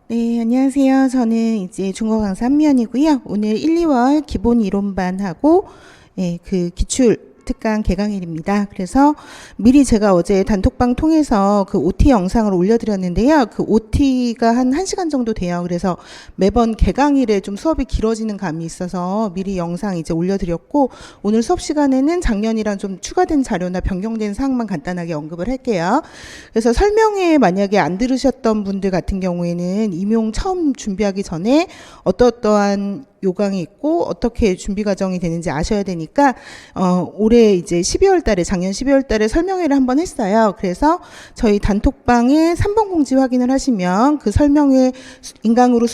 네, 안녕하세요. 저는 이제 중국어 강사 한미연이고요. 오늘 1, 2월 기본 이론반하고 그 기출 특강 개강일입니다. 그래서 미리 제가 어제 단톡방 통해서 그 OT 영상을 올려드렸는데요. 그 OT가 한 1시간 정도 돼요. 그래서 매번 개강일에 좀 수업이 길어지는 감이 있어서 미리 영상 이제 올려드렸고, 오늘 수업 시간에는 작년이랑 좀 추가된 자료나 변경된 사항만 간단하게 언급을 할게요. 그래서 설명회 만약에 안 들으셨던 분들 같은 경우에는 임용 처음 준비하기 전에 어떠한 요강이 있고 어떻게 준비 과정이 되는지 아셔야 되니까 올해 이제 12월 달에 작년 12월 달에 설명회를 한번 했어요. 그래서 저희 단톡방에 3번 공지 확인을 하시면 그 설명회 인강으로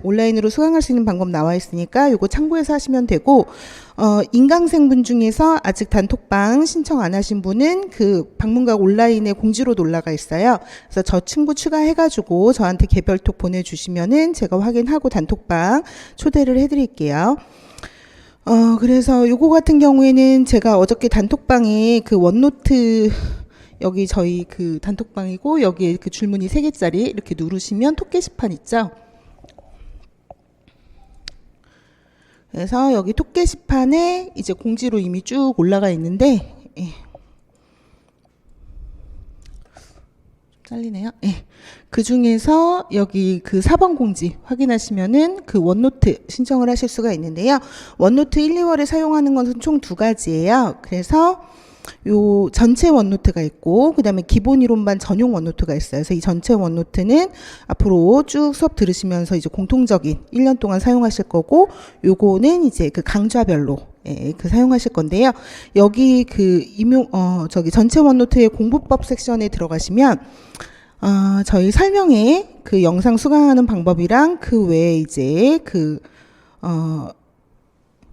온라인으로 수강할 수 있는 방법 나와 있으니까 요거 참고해서 하시면 되고, 인강생분 중에서 아직 단톡방 신청 안 하신 분은 그 방문각 온라인에 공지로도 올라가 있어요. 그래서 저 친구 추가해가지고 저한테 개별톡 보내주시면은 제가 확인하고 단톡방 초대를 해드릴게요. 그래서 요거 같은 경우에는 제가 어저께 단톡방에 그 원노트, 여기 저희 그 단톡방이고 여기에 그 줄무늬 3개짜리 이렇게 누르시면 톡 게시판 있죠. 그래서 여기 톡 게시판에 이제 공지로 이미 쭉 올라가 있는데, 잘리네요. 그 중에서 여기 그 4번 공지 확인하시면은 그 원노트 신청을 하실 수가 있는데요. 원노트 1, 2월에 사용하는 것은 총 2가지예요. 그래서 요 전체 원노트가 있고, 그 다음에 기본 이론반 전용 원노트가 있어요. 그래서 이 전체 원노트는 앞으로 쭉 수업 들으시면서 이제 공통적인 1년 동안 사용하실 거고, 요거는 이제 그 강좌별로 그 사용하실 건데요. 여기 그 저기 전체 원노트의 공부법 섹션에 들어가시면 저희 설명에 그 영상 수강하는 방법이랑 그 외에 이제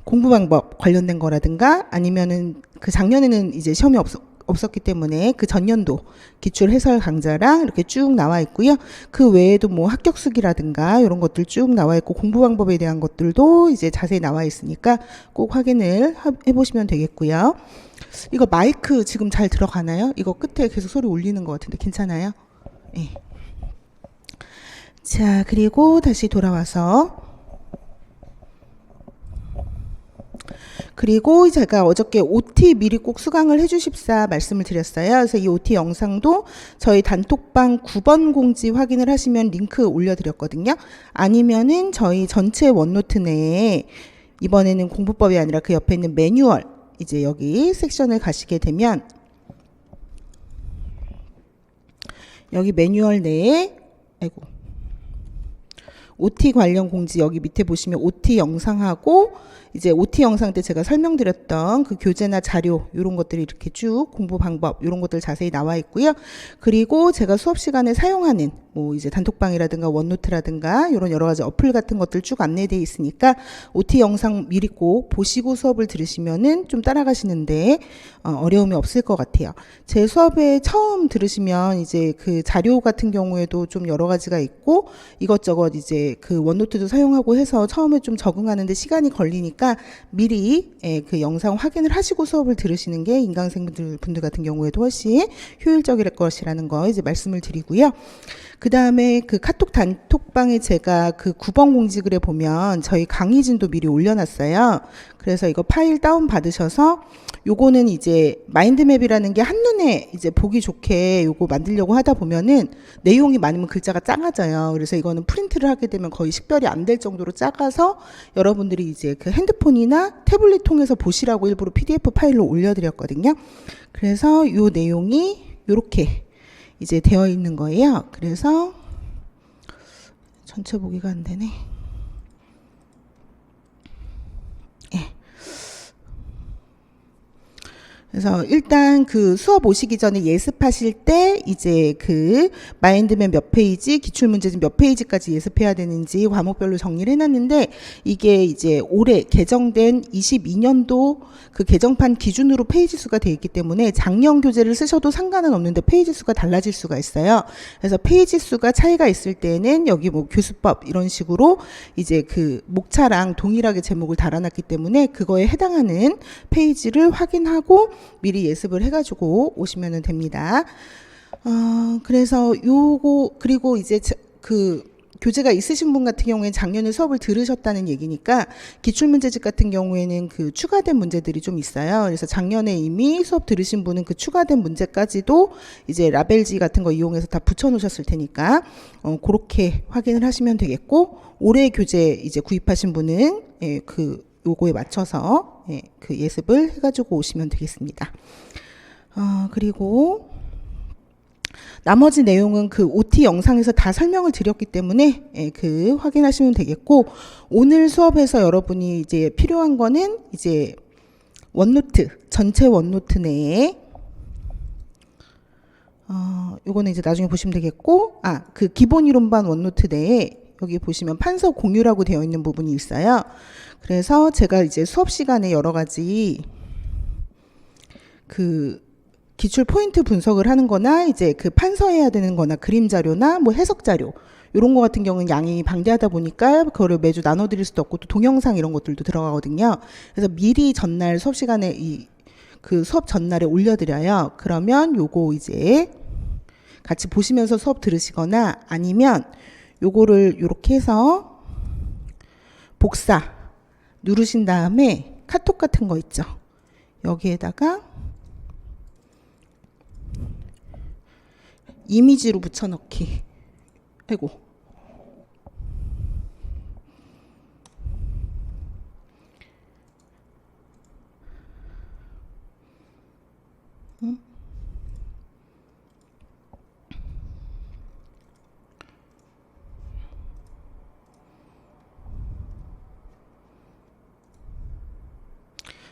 공부 방법 관련된 거라든가, 아니면은 그 작년에는 이제 시험이 없었기 때문에 그 전년도 기출 해설 강좌랑 이렇게 쭉 나와 있고요. 그 외에도 뭐 합격수기라든가 이런 것들 쭉 나와 있고, 공부 방법에 대한 것들도 이제 자세히 나와 있으니까 꼭 확인을 해보시면 되겠고요. 이거 마이크 지금 잘 들어가나요? 이거 끝에 계속 소리 울리는 것 같은데 괜찮아요? 네. 자, 그리고 다시 돌아와서, 그리고 제가 어저께 OT 미리 꼭 수강을 해주십사 말씀을 드렸어요. 그래서 이 OT 영상도 저희 단톡방 9번 공지 확인을 하시면 링크 올려드렸거든요. 아니면은 저희 전체 원노트 내에 이번에는 공부법이 아니라 그 옆에 있는 매뉴얼, 이제 여기 섹션을 가시게 되면 여기 매뉴얼 내에 OT 관련 공지 여기 밑에 보시면 OT 영상하고, 이제 OT 영상 때 제가 설명드렸던 그 교재나 자료 이런 것들이 이렇게 쭉 공부 방법 이런 것들 자세히 나와 있고요. 그리고 제가 수업 시간에 사용하는 뭐 이제 단톡방이라든가 원노트라든가 이런 여러 가지 어플 같은 것들 쭉 안내되어 있으니까 OT 영상 미리 꼭 보시고 수업을 들으시면은 좀 따라가시는데 어려움이 없을 것 같아요. 제 수업에 처음 들으시면 이제 그 자료 같은 경우에도 좀 여러 가지가 있고 이것저것 이제 그 원노트도 사용하고 해서 처음에 좀 적응하는데 시간이 걸리니까 미리 그 영상 확인을 하시고 수업을 들으시는 게 인강생 분들 같은 경우에도 훨씬 효율적일 것이라는 거 이제 말씀을 드리고요. 그 다음에 그 카톡 단톡방에 제가 그 9번 공지글에 보면 저희 강의진도 미리 올려놨어요. 그래서 이거 파일 다운 받으셔서 요거는 이제 마인드맵이라는 게 한눈에 이제 보기 좋게 요거 만들려고 하다 보면은 내용이 많으면 글자가 작아져요. 그래서 이거는 프린트를 하게 되면 거의 식별이 안 될 정도로 작아서 여러분들이 이제 그 핸드폰이나 태블릿 통해서 보시라고 일부러 PDF 파일로 올려드렸거든요. 그래서 요 내용이 요렇게 이제 되어 있는 거예요. 그래서 전체 보기가 안 되네. 그래서 일단 그 수업 오시기 전에 예습하실 때 이제 그 마인드맵 몇 페이지, 기출문제집 몇 페이지까지 예습해야 되는지 과목별로 정리를 해놨는데, 이게 이제 올해 개정된 22년도 그 개정판 기준으로 페이지 수가 돼 있기 때문에 작년 교재를 쓰셔도 상관은 없는데 페이지 수가 달라질 수가 있어요. 그래서 페이지 수가 차이가 있을 때는 여기 뭐 교수법 이런 식으로 이제 그 목차랑 동일하게 제목을 달아놨기 때문에 그거에 해당하는 페이지를 확인하고 미리 예습을 해가지고 오시면 됩니다. 그래서 요거, 그리고 이제 그 교재가 있으신 분 같은 경우에는 작년에 수업을 들으셨다는 얘기니까 기출문제집 같은 경우에는 그 추가된 문제들이 좀 있어요. 그래서 작년에 이미 수업 들으신 분은 그 추가된 문제까지도 이제 라벨지 같은 거 이용해서 다 붙여 놓으셨을 테니까 그렇게 확인을 하시면 되겠고, 올해 교재 이제 구입하신 분은 그 요거에 맞춰서 그 예습을 해가지고 오시면 되겠습니다. 그리고 나머지 내용은 그 OT 영상에서 다 설명을 드렸기 때문에 그 확인하시면 되겠고, 오늘 수업에서 여러분이 이제 필요한 거는 이제 원노트, 전체 원노트 내에 요거는 이제 나중에 보시면 되겠고, 그 기본 이론반 원노트 내에 여기 보시면 판서 공유라고 되어 있는 부분이 있어요. 그래서 제가 이제 수업 시간에 여러 가지 그 기출 포인트 분석을 하는 거나 이제 그 판서해야 되는 거나 그림 자료나 뭐 해석 자료 이런 거 같은 경우는 양이 방대하다 보니까 그거를 매주 나눠드릴 수도 없고 또 동영상 이런 것들도 들어가거든요. 그래서 미리 전날 수업 시간에 그 수업 전날에 올려드려요. 그러면 요거 이제 같이 보시면서 수업 들으시거나 아니면 요거를 요렇게 해서 복사 누르신 다음에 카톡 같은 거 있죠. 여기에다가 이미지로 붙여넣기. 아이고.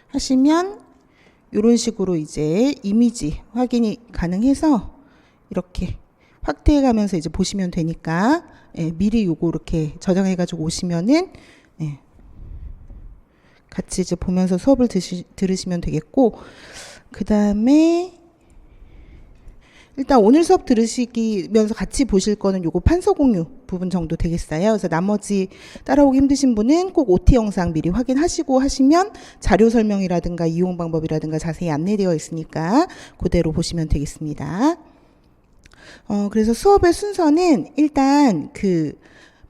하시면 이런 식으로 이제 이미지 확인이 가능해서 이렇게 확대해 가면서 이제 보시면 되니까 미리 요거 이렇게 저장해 가지고 오시면은 같이 이제 보면서 수업을 들으시면 되겠고, 그 다음에 일단 오늘 수업 들으시면서 같이 보실 거는 요거 판서 공유 부분 정도 되겠어요. 그래서 나머지 따라오기 힘드신 분은 꼭 OT 영상 미리 확인하시고 하시면 자료 설명이라든가 이용 방법이라든가 자세히 안내되어 있으니까 그대로 보시면 되겠습니다. 그래서 수업의 순서는 일단 그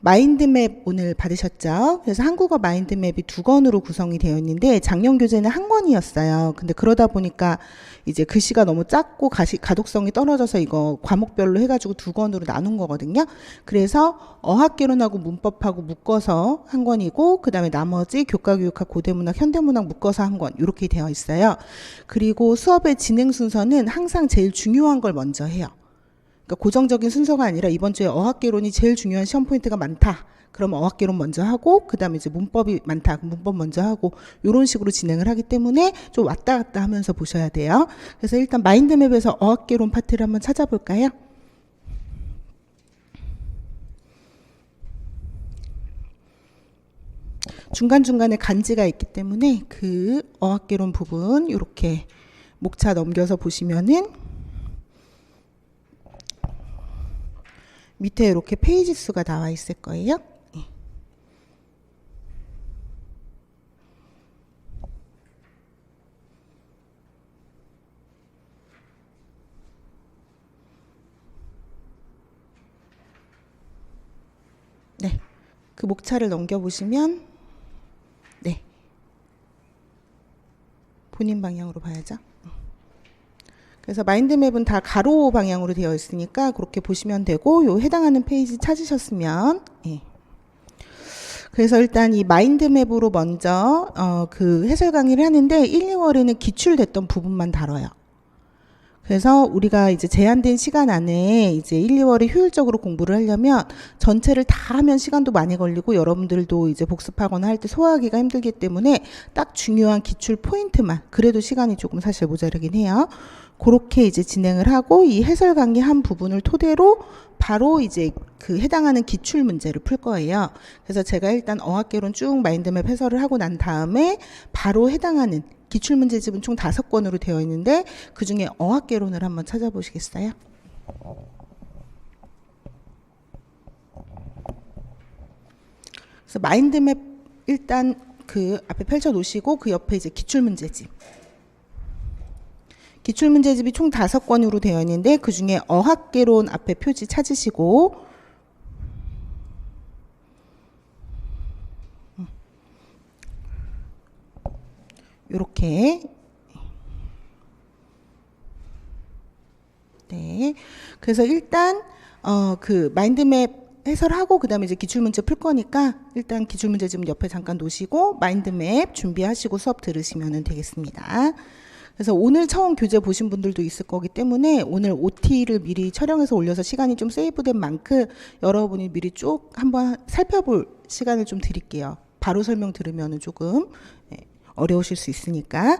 마인드맵 오늘 받으셨죠? 그래서 한국어 마인드맵이 2권으로 구성이 되어 있는데 작년 교재는 1권이었어요. 근데 그러다 보니까 이제 글씨가 너무 작고 가독성이 떨어져서 이거 과목별로 해가지고 2권으로 나눈 거거든요. 그래서 어학개론하고 문법하고 묶어서 1권이고, 그 다음에 나머지 교과교육학, 고대문학, 현대문학 묶어서 1권 이렇게 되어 있어요. 그리고 수업의 진행 순서는 항상 제일 중요한 걸 먼저 해요. 그러니까 고정적인 순서가 아니라 이번 주에 어학개론이 제일 중요한 시험 포인트가 많다. 그럼 어학개론 먼저 하고, 그 다음에 이제 문법이 많다. 그럼 문법 먼저 하고, 이런 식으로 진행을 하기 때문에 좀 왔다 갔다 하면서 보셔야 돼요. 그래서 일단 마인드맵에서 어학개론 파트를 한번 찾아볼까요? 중간중간에 간지가 있기 때문에 그 어학개론 부분 이렇게 목차 넘겨서 보시면은 밑에 이렇게 페이지 수가 나와 있을 거예요. 네, 그 목차를 넘겨보시면 네, 본인 방향으로 봐야죠. 그래서 마인드맵은 다 가로 방향으로 되어 있으니까 그렇게 보시면 되고, 요 해당하는 페이지 찾으셨으면 그래서 일단 이 마인드맵으로 먼저 그 해설 강의를 하는데 1, 2월에는 기출됐던 부분만 다뤄요. 그래서 우리가 이제 제한된 시간 안에 이제 1, 2월에 효율적으로 공부를 하려면 전체를 다 하면 시간도 많이 걸리고 여러분들도 이제 복습하거나 할 때 소화하기가 힘들기 때문에 딱 중요한 기출 포인트만, 그래도 시간이 조금 사실 모자르긴 해요. 그렇게 이제 진행을 하고 이 해설 강의 한 부분을 토대로 바로 이제 그 해당하는 기출 문제를 풀 거예요. 그래서 제가 일단 어학개론 쭉 마인드맵 해설을 하고 난 다음에 바로 해당하는 기출문제집은 총 5권으로 되어 있는데 그 중에 어학개론을 한번 찾아보시겠어요? 그래서 마인드맵 일단 그 앞에 펼쳐 놓으시고 그 옆에 이제 기출문제집. 기출문제집이 총 5권으로 되어 있는데 그 중에 어학개론 앞에 표지 찾으시고 요렇게. 네. 그래서 일단 그 마인드맵 해설하고 그다음에 이제 기출문제 풀 거니까 일단 기출문제 좀 옆에 잠깐 놓으시고 마인드맵 준비하시고 수업 들으시면 되겠습니다. 그래서 오늘 처음 교재 보신 분들도 있을 거기 때문에 오늘 OT를 미리 촬영해서 올려서 시간이 좀 세이브된 만큼 여러분이 미리 쭉 한번 살펴볼 시간을 좀 드릴게요. 바로 설명 들으면 조금 어려우실 수 있으니까.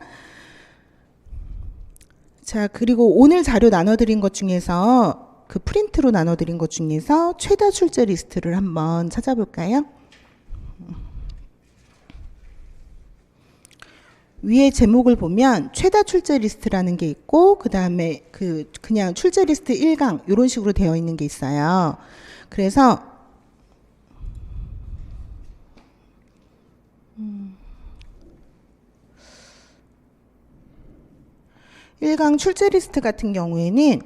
자, 그리고 오늘 자료 나눠드린 것 중에서 그 프린트로 나눠드린 것 중에서 최다 출제 리스트를 한번 찾아볼까요? 위에 제목을 보면 최다 출제 리스트라는 게 있고 그 다음에 그냥 출제 리스트 1강 이런 식으로 되어 있는 게 있어요. 그래서 1강 출제 리스트 같은 경우에는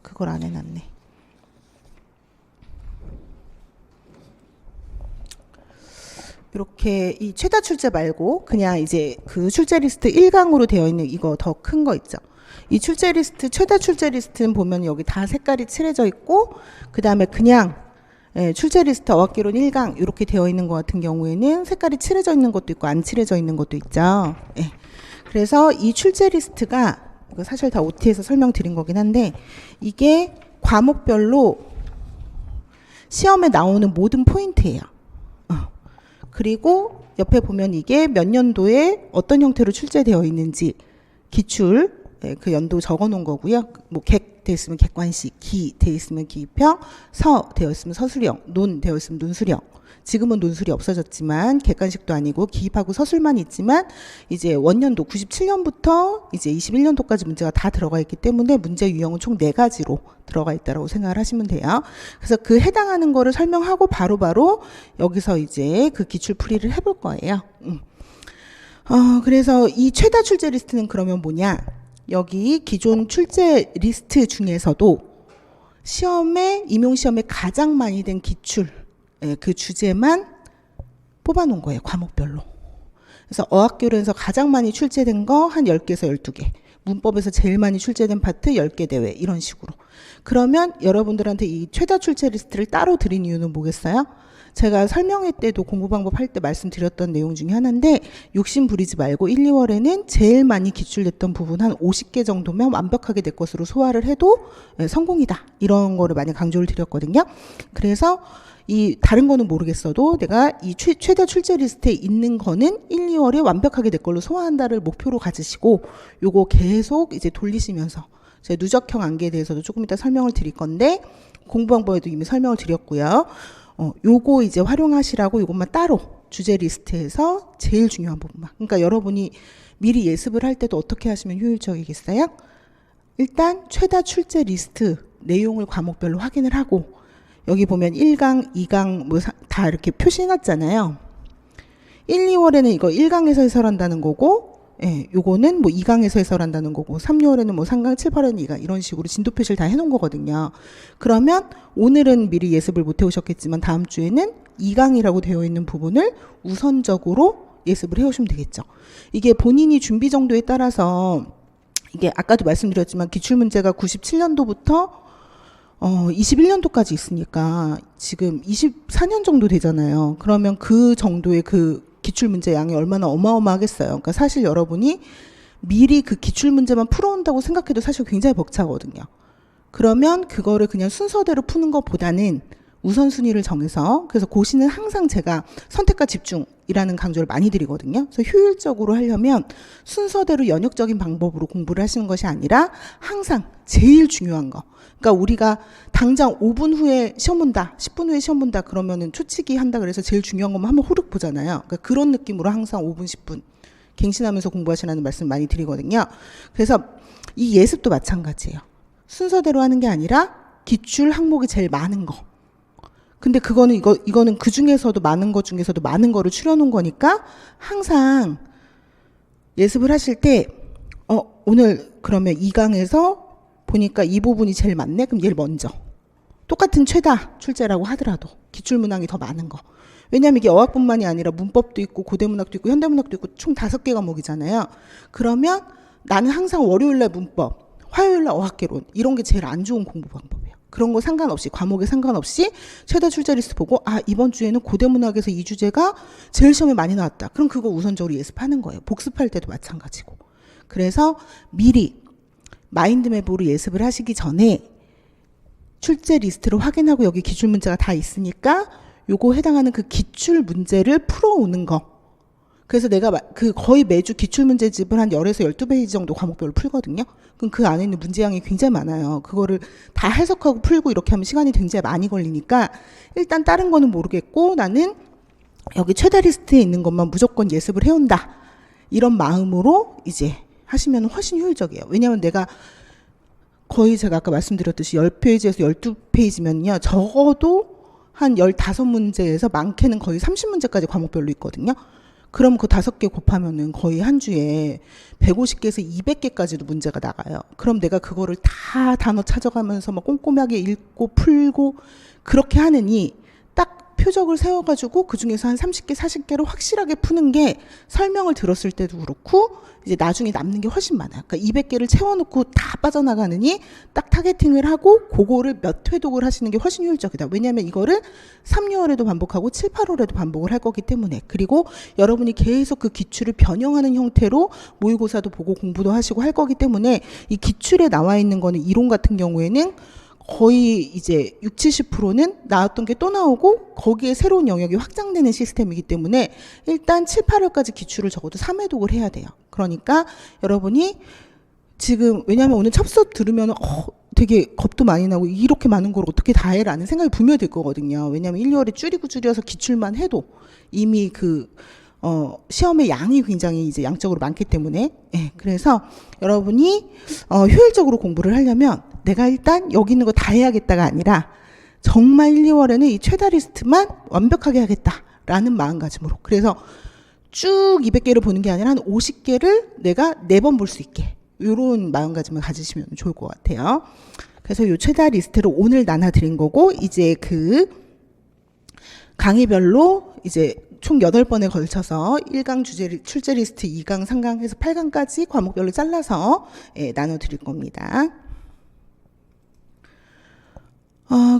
그걸 안 해놨네. 이렇게 이 최다 출제 말고 그냥 이제 그 출제 리스트 1강으로 되어 있는 이거 더 큰 거 있죠. 이 출제 리스트 최다 출제 리스트는 보면 여기 다 색깔이 칠해져 있고 그 다음에 그냥 출제 리스트 어학개론 1강 이렇게 되어 있는 것 같은 경우에는 색깔이 칠해져 있는 것도 있고 안 칠해져 있는 것도 있죠. 그래서 이 출제 리스트가 이거 사실 다 OT에서 설명드린 거긴 한데 이게 과목별로 시험에 나오는 모든 포인트예요. 그리고 옆에 보면 이게 몇 년도에 어떤 형태로 출제되어 있는지 기출 그 연도 적어 놓은 거고요. 뭐 객 되어 있으면 객관식, 기 되어 있으면 기평, 서 되어 있으면 서술형, 논 되어 있으면 논술형. 지금은 논술이 없어졌지만 객관식도 아니고 기입하고 서술만 있지만 이제 원년도 97년부터 이제 21년도까지 문제가 다 들어가 있기 때문에 문제 유형은 총 4가지로 들어가 있다라고 생각을 하시면 돼요. 그래서 그 해당하는 거를 설명하고 바로바로 여기서 이제 그 기출 풀이를 해볼 거예요. 그래서 이 최다 출제 리스트는 그러면 뭐냐? 여기 기존 출제 리스트 중에서도 시험에 임용시험에 가장 많이 된 기출 그 주제만 뽑아놓은 거예요. 과목별로. 그래서 어학교련에서 가장 많이 출제된 거 한 10개에서 12개. 문법에서 제일 많이 출제된 파트 10개 대회 이런 식으로. 그러면 여러분들한테 이 최다 출제 리스트를 따로 드린 이유는 뭐겠어요? 제가 설명회 때도 공부 방법 할 때 말씀드렸던 내용 중에 하나인데 욕심 부리지 말고 1, 2월에는 제일 많이 기출됐던 부분 한 50개 정도면 완벽하게 내 것으로 소화를 해도 성공이다. 이런 거를 많이 강조를 드렸거든요. 그래서 이 다른 거는 모르겠어도 내가 이 최다 출제 리스트에 있는 거는 1, 2월에 완벽하게 내 걸로 소화한다를 목표로 가지시고 요거 계속 이제 돌리시면서 제가 누적형 암기에 대해서도 조금 이따 설명을 드릴 건데 공부 방법에도 이미 설명을 드렸고요. 요거 이제 활용하시라고 요것만 따로 주제 리스트에서 제일 중요한 부분만. 그러니까 여러분이 미리 예습을 할 때도 어떻게 하시면 효율적이겠어요? 일단 최다 출제 리스트 내용을 과목별로 확인을 하고 여기 보면 1강, 2강 뭐 다 이렇게 표시해놨잖아요. 1, 2월에는 이거 1강에서 해설한다는 거고 요거는 뭐 2강에서 해설한다는 거고 3, 6월에는 뭐 3강, 7, 8월에는 2강 이런 식으로 진도 표시를 다 해놓은 거거든요. 그러면 오늘은 미리 예습을 못 해오셨겠지만 다음 주에는 2강이라고 되어 있는 부분을 우선적으로 예습을 해오시면 되겠죠. 이게 본인이 준비 정도에 따라서 이게 아까도 말씀드렸지만 기출문제가 97년도부터 21년도까지 있으니까 지금 24년 정도 되잖아요. 그러면 그 정도의 그 기출문제 양이 얼마나 어마어마하겠어요. 그러니까 사실 여러분이 미리 그 기출문제만 풀어온다고 생각해도 사실 굉장히 벅차거든요. 그러면 그거를 그냥 순서대로 푸는 것보다는 우선순위를 정해서 그래서 고시는 항상 제가 선택과 집중이라는 강조를 많이 드리거든요. 그래서 효율적으로 하려면 순서대로 연역적인 방법으로 공부를 하시는 것이 아니라 항상 제일 중요한 거. 그러니까 우리가 당장 5분 후에 시험 본다, 10분 후에 시험 본다 그러면은 초치기 한다 그래서 제일 중요한 것만 한번 후룩 보잖아요. 그러니까 그런 느낌으로 항상 5분, 10분 갱신하면서 공부하시라는 말씀 많이 드리거든요. 그래서 이 예습도 마찬가지예요. 순서대로 하는 게 아니라 기출 항목이 제일 많은 거. 근데 그거는 이거는 그 중에서도 많은 것 중에서도 많은 거를 추려놓은 거니까 항상 예습을 하실 때 오늘 그러면 2강에서 보니까 이 부분이 제일 많네? 그럼 얘를 먼저 똑같은 최다 출제라고 하더라도 기출문항이 더 많은 거. 왜냐하면 이게 어학뿐만이 아니라 문법도 있고 고대문학도 있고 현대문학도 있고 총 5개 과목이잖아요. 그러면 나는 항상 월요일날 문법, 화요일날 어학개론 이런 게 제일 안 좋은 공부 방법이에요. 그런 거 상관없이 과목에 상관없이 최다 출제 리스트 보고 아 이번 주에는 고대문학에서 이 주제가 제일 시험에 많이 나왔다. 그럼 그거 우선적으로 예습하는 거예요. 복습할 때도 마찬가지고. 그래서 미리 마인드맵으로 예습을 하시기 전에 출제 리스트를 확인하고 여기 기출 문제가 다 있으니까 요거 해당하는 그 기출 문제를 풀어오는 거. 그래서 내가 그 거의 매주 기출 문제집을 한 10에서 12페이지 정도 과목별로 풀거든요. 그럼 그 안에 있는 문제량이 굉장히 많아요. 그거를 다 해석하고 풀고 이렇게 하면 시간이 굉장히 많이 걸리니까 일단 다른 거는 모르겠고 나는 여기 최다 리스트에 있는 것만 무조건 예습을 해온다. 이런 마음으로 이제 하시면 훨씬 효율적이에요. 왜냐하면 내가 거의 제가 아까 말씀드렸듯이 10페이지에서 12페이지면요. 적어도 한 15문제에서 많게는 거의 30문제까지 과목별로 있거든요. 그럼 그 5개 곱하면은 거의 한 주에 150개에서 200개까지도 문제가 나가요. 그럼 내가 그거를 다 단어 찾아가면서 막 꼼꼼하게 읽고 풀고 그렇게 하느니 딱 표적을 세워가지고 그 중에서 한 30개, 40개로 확실하게 푸는 게 설명을 들었을 때도 그렇고 이제 나중에 남는 게 훨씬 많아요. 그러니까 200개를 채워놓고 다 빠져나가느니 딱 타겟팅을 하고 그거를 몇 회독을 하시는 게 훨씬 효율적이다. 왜냐하면 이거를 3, 6월에도 반복하고 7, 8월에도 반복을 할 거기 때문에. 그리고 여러분이 계속 그 기출을 변형하는 형태로 모의고사도 보고 공부도 하시고 할 거기 때문에 이 기출에 나와 있는 거는 이론 같은 경우에는 거의 이제 60, 70%는 나왔던 게 또 나오고 거기에 새로운 영역이 확장되는 시스템이기 때문에 일단 7, 8월까지 기출을 적어도 3회독을 해야 돼요. 그러니까 여러분이 지금 왜냐하면 오늘 첫 수업 들으면 되게 겁도 많이 나고 이렇게 많은 걸 어떻게 다 해라는 생각이 분명히 들 거거든요. 왜냐하면 1, 2월에 줄여서 기출만 해도 이미 그 시험의 양이 굉장히 이제 양적으로 많기 때문에 그래서 여러분이 효율적으로 공부를 하려면 내가 일단 여기 있는 거 다 해야겠다가 아니라 정말 1, 2월에는 이 최다 리스트만 완벽하게 하겠다라는 마음가짐으로 그래서 쭉 200개를 보는 게 아니라 한 50개를 내가 4번 볼 수 있게 이런 마음가짐을 가지시면 좋을 것 같아요. 그래서 이 최다 리스트를 오늘 나눠드린 거고 이제 그 강의별로 이제 총 8번에 걸쳐서 1강 출제 리스트 2강, 3강 해서 8강까지 과목별로 잘라서 나눠드릴 겁니다.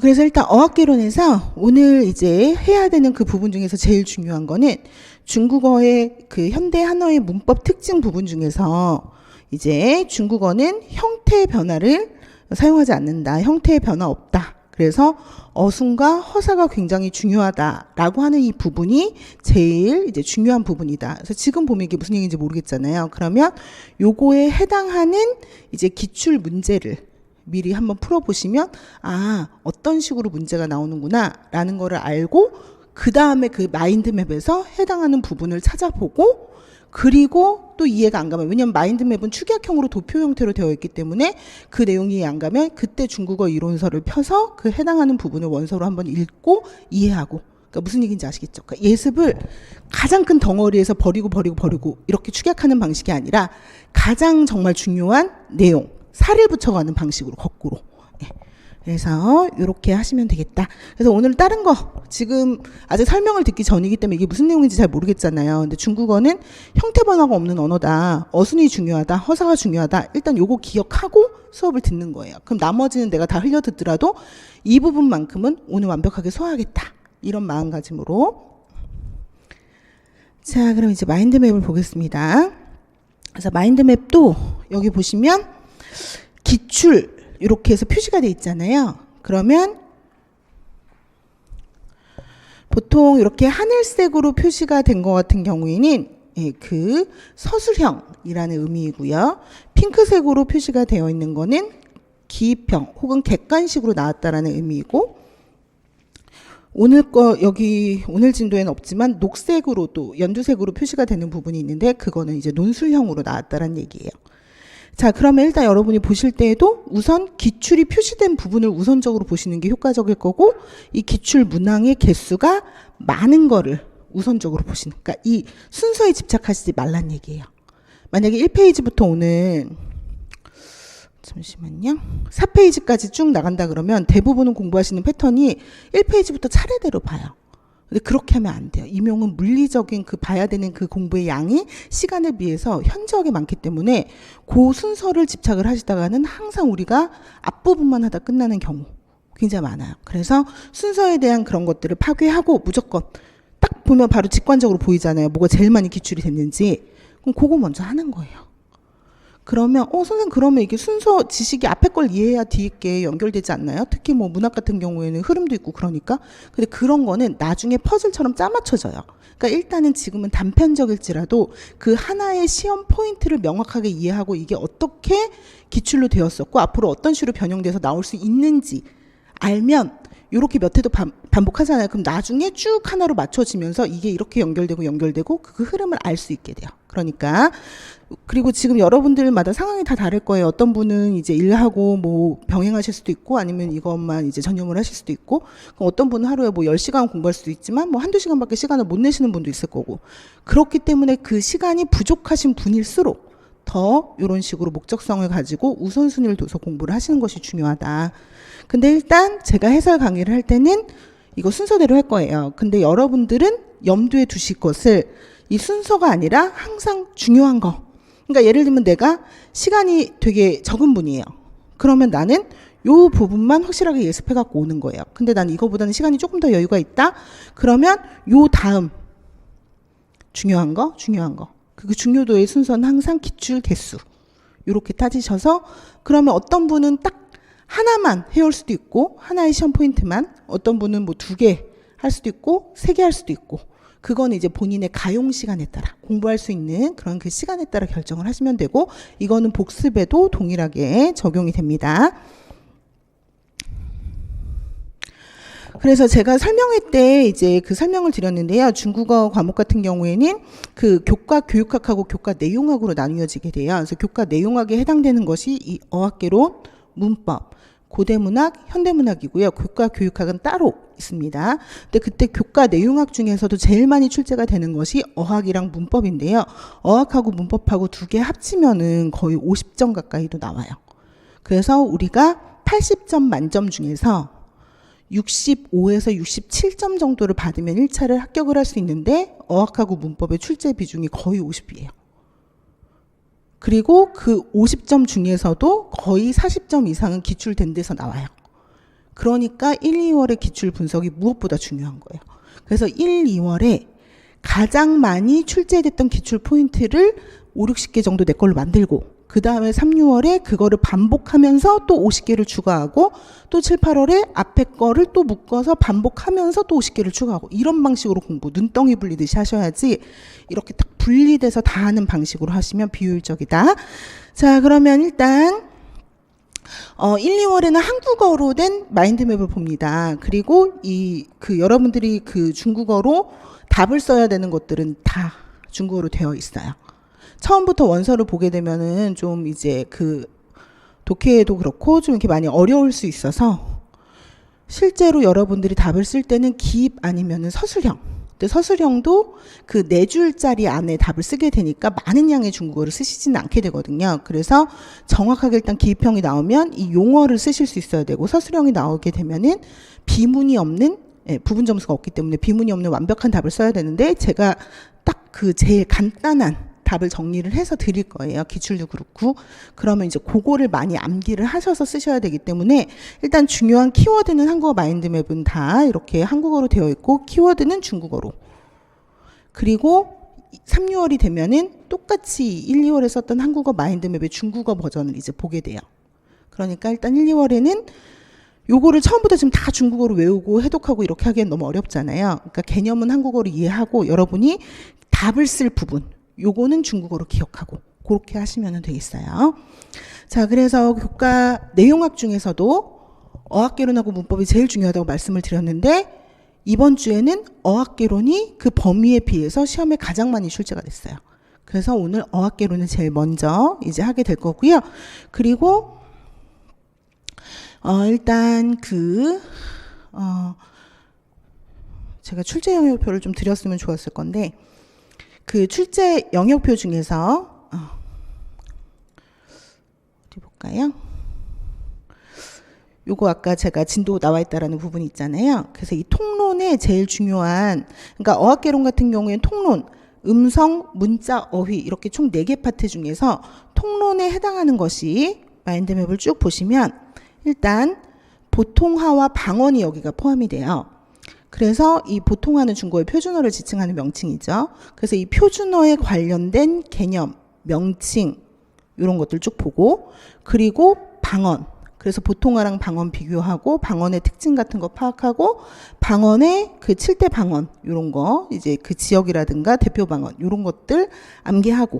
그래서 일단 어학개론에서 오늘 이제 해야 되는 그 부분 중에서 제일 중요한 거는 중국어의 그 현대 한어의 문법 특징 부분 중에서 이제 중국어는 형태 변화를 사용하지 않는다. 형태의 변화 없다. 그래서 어순과 허사가 굉장히 중요하다라고 하는 이 부분이 제일 이제 중요한 부분이다. 그래서 지금 보면 이게 무슨 얘기인지 모르겠잖아요. 그러면 요거에 해당하는 이제 기출 문제를 미리 한번 풀어보시면 어떤 식으로 문제가 나오는구나 라는 거를 알고 그 다음에 그 마인드맵에서 해당하는 부분을 찾아보고 그리고 또 이해가 안 가면 왜냐하면 마인드맵은 축약형으로 도표 형태로 되어 있기 때문에 그 내용이 이해 안 가면 그때 중국어 이론서를 펴서 그 해당하는 부분을 원서로 한번 읽고 이해하고 그러니까 무슨 얘기인지 아시겠죠? 그러니까 예습을 가장 큰 덩어리에서 버리고 이렇게 축약하는 방식이 아니라 가장 정말 중요한 내용 살을 붙여가는 방식으로 거꾸로. 그래서 이렇게 하시면 되겠다. 그래서 오늘 다른 거 지금 아직 설명을 듣기 전이기 때문에 이게 무슨 내용인지 잘 모르겠잖아요. 근데 중국어는 형태 변화가 없는 언어다. 어순이 중요하다. 허사가 중요하다. 일단 요거 기억하고 수업을 듣는 거예요. 그럼 나머지는 내가 다 흘려 듣더라도 이 부분만큼은 오늘 완벽하게 소화하겠다. 이런 마음가짐으로. 자, 그럼 이제 마인드맵을 보겠습니다. 그래서 마인드맵도 여기 보시면 기출 이렇게 해서 표시가 돼 있잖아요. 그러면 보통 이렇게 하늘색으로 표시가 된 것 같은 경우에는 그 서술형이라는 의미이고요. 핑크색으로 표시가 되어 있는 거는 기입형 혹은 객관식으로 나왔다라는 의미이고 오늘 거 여기 오늘 진도에는 없지만 녹색으로 또 연두색으로 표시가 되는 부분이 있는데 그거는 이제 논술형으로 나왔다라는 얘기예요. 자, 그러면 일단 여러분이 보실 때에도 우선 기출이 표시된 부분을 우선적으로 보시는 게 효과적일 거고 이 기출 문항의 개수가 많은 거를 우선적으로 보시는 그러니까 이 순서에 집착하시지 말란 얘기예요. 만약에 1페이지부터 오늘 잠시만요. 4페이지까지 쭉 나간다 그러면 대부분은 공부하시는 패턴이 1페이지부터 차례대로 봐요. 근데 그렇게 하면 안 돼요. 임용은 물리적인 그 봐야 되는 그 공부의 양이 시간에 비해서 현저하게 많기 때문에 그 순서를 집착을 하시다가는 항상 우리가 앞부분만 하다 끝나는 경우 굉장히 많아요. 그래서 순서에 대한 그런 것들을 파괴하고 무조건 딱 보면 바로 직관적으로 보이잖아요. 뭐가 제일 많이 기출이 됐는지. 그럼 그거 먼저 하는 거예요. 그러면 선생님 그러면 이게 순서 지식이 앞에 걸 이해해야 뒤에 게 연결되지 않나요? 특히 뭐 문학 같은 경우에는 흐름도 있고 그러니까. 근데 그런 거는 나중에 퍼즐처럼 짜맞춰져요. 그러니까 일단은 지금은 단편적일지라도 그 하나의 시험 포인트를 명확하게 이해하고 이게 어떻게 기출로 되었었고 앞으로 어떤 식으로 변형돼서 나올 수 있는지 알면 이렇게 몇 회도 반복하잖아요. 그럼 나중에 쭉 하나로 맞춰지면서 이게 이렇게 연결되고 그 흐름을 알 수 있게 돼요. 그러니까 그리고 지금 여러분들마다 상황이 다 다를 거예요. 어떤 분은 이제 일하고 뭐 병행하실 수도 있고 아니면 이것만 이제 전념을 하실 수도 있고 어떤 분은 하루에 뭐 10시간 공부할 수도 있지만 뭐 한두 시간밖에 시간을 못 내시는 분도 있을 거고 그렇기 때문에 그 시간이 부족하신 분일수록 더 이런 식으로 목적성을 가지고 우선순위를 둬서 공부를 하시는 것이 중요하다. 근데 일단 제가 해설 강의를 할 때는 이거 순서대로 할 거예요. 근데 여러분들은 염두에 두실 것을 이 순서가 아니라 항상 중요한 거. 그러니까 예를 들면 내가 시간이 되게 적은 분이에요. 그러면 나는 요 부분만 확실하게 예습해 갖고 오는 거예요. 근데 난 이거보다는 시간이 조금 더 여유가 있다. 그러면 요 다음 중요한 거. 그 중요도의 순서는 항상 기출 개수. 요렇게 따지셔서 그러면 어떤 분은 딱 하나만 해올 수도 있고 하나의 시험 포인트만 어떤 분은 뭐 2개 할 수도 있고 3개 할 수도 있고 그건 이제 본인의 가용 시간에 따라 공부할 수 있는 그런 그 시간에 따라 결정을 하시면 되고 이거는 복습에도 동일하게 적용이 됩니다. 그래서 제가 설명회 때 이제 그 설명을 드렸는데요. 중국어 과목 같은 경우에는 그 교과 교육학하고 교과 내용학으로 나뉘어지게 돼요. 그래서 교과 내용학에 해당되는 것이 이 어학개론, 문법, 고대문학, 현대문학이고요. 교과 교육학은 따로 있습니다. 근데 그때 교과 내용학 중에서도 제일 많이 출제가 되는 것이 어학이랑 문법인데요. 어학하고 문법하고 2개 합치면은 거의 50점 가까이도 나와요. 그래서 우리가 80점 만점 중에서 65에서 67점 정도를 받으면 1차를 합격을 할 수 있는데 어학하고 문법의 출제 비중이 거의 50이에요. 그리고 그 50점 중에서도 거의 40점 이상은 기출된 데서 나와요. 그러니까 1, 2월의 기출 분석이 무엇보다 중요한 거예요. 그래서 1, 2월에 가장 많이 출제됐던 기출 포인트를 5, 60개 정도 내 걸로 만들고 그 다음에 3, 6월에 그거를 반복하면서 또 50개를 추가하고 또 7, 8월에 앞에 거를 또 묶어서 반복하면서 또 50개를 추가하고 이런 방식으로 공부 눈덩이 불리듯이 하셔야지 이렇게 딱 분리돼서 다 하는 방식으로 하시면 비효율적이다. 자, 그러면 일단 1, 2월에는 한국어로 된 마인드맵을 봅니다. 그리고 여러분들이 그 중국어로 답을 써야 되는 것들은 다 중국어로 되어 있어요. 처음부터 원서를 보게 되면은 좀 이제 그 독해에도 그렇고 좀 이렇게 많이 어려울 수 있어서 실제로 여러분들이 답을 쓸 때는 기입 아니면은 서술형. 근데 서술형도 그 4줄짜리 안에 답을 쓰게 되니까 많은 양의 중국어를 쓰시지는 않게 되거든요. 그래서 정확하게 일단 기입형이 나오면 이 용어를 쓰실 수 있어야 되고 서술형이 나오게 되면은 비문이 없는 부분 점수가 없기 때문에 비문이 없는 완벽한 답을 써야 되는데 제가 딱 그 제일 간단한 답을 정리를 해서 드릴 거예요. 기출도 그렇고. 그러면 이제 그거를 많이 암기를 하셔서 쓰셔야 되기 때문에 일단 중요한 키워드는 한국어 마인드맵은 다 이렇게 한국어로 되어 있고 키워드는 중국어로. 그리고 3, 6월이 되면은 똑같이 1, 2월에 썼던 한국어 마인드맵의 중국어 버전을 이제 보게 돼요. 그러니까 일단 1, 2월에는 요거를 처음부터 지금 다 중국어로 외우고 해독하고 이렇게 하기엔 너무 어렵잖아요. 그러니까 개념은 한국어로 이해하고 여러분이 답을 쓸 부분 요거는 중국어로 기억하고 그렇게 하시면 되겠어요. 자, 그래서 교과 내용학 중에서도 어학개론하고 문법이 제일 중요하다고 말씀을 드렸는데 이번 주에는 어학개론이 그 범위에 비해서 시험에 가장 많이 출제가 됐어요. 그래서 오늘 어학개론을 제일 먼저 이제 하게 될 거고요. 그리고 일단 제가 출제 영역표를 좀 드렸으면 좋았을 건데 그 출제 영역표 중에서 어디 볼까요? 요거 아까 제가 진도 나와 있다라는 부분이 있잖아요. 그래서 이 통론의 제일 중요한, 그러니까 어학개론 같은 경우에는 통론, 음성, 문자, 어휘 이렇게 총 4개 파트 중에서 통론에 해당하는 것이 마인드맵을 쭉 보시면 일단 보통화와 방언이 여기가 포함이 돼요. 그래서 이 보통화는 중국어의 표준어를 지칭하는 명칭이죠. 그래서 이 표준어에 관련된 개념, 명칭 이런 것들 쭉 보고, 그리고 방언, 그래서 보통화랑 방언 비교하고 방언의 특징 같은 거 파악하고 방언의 그 7대 방언 이런 거 이제 그 지역이라든가 대표 방언 이런 것들 암기하고,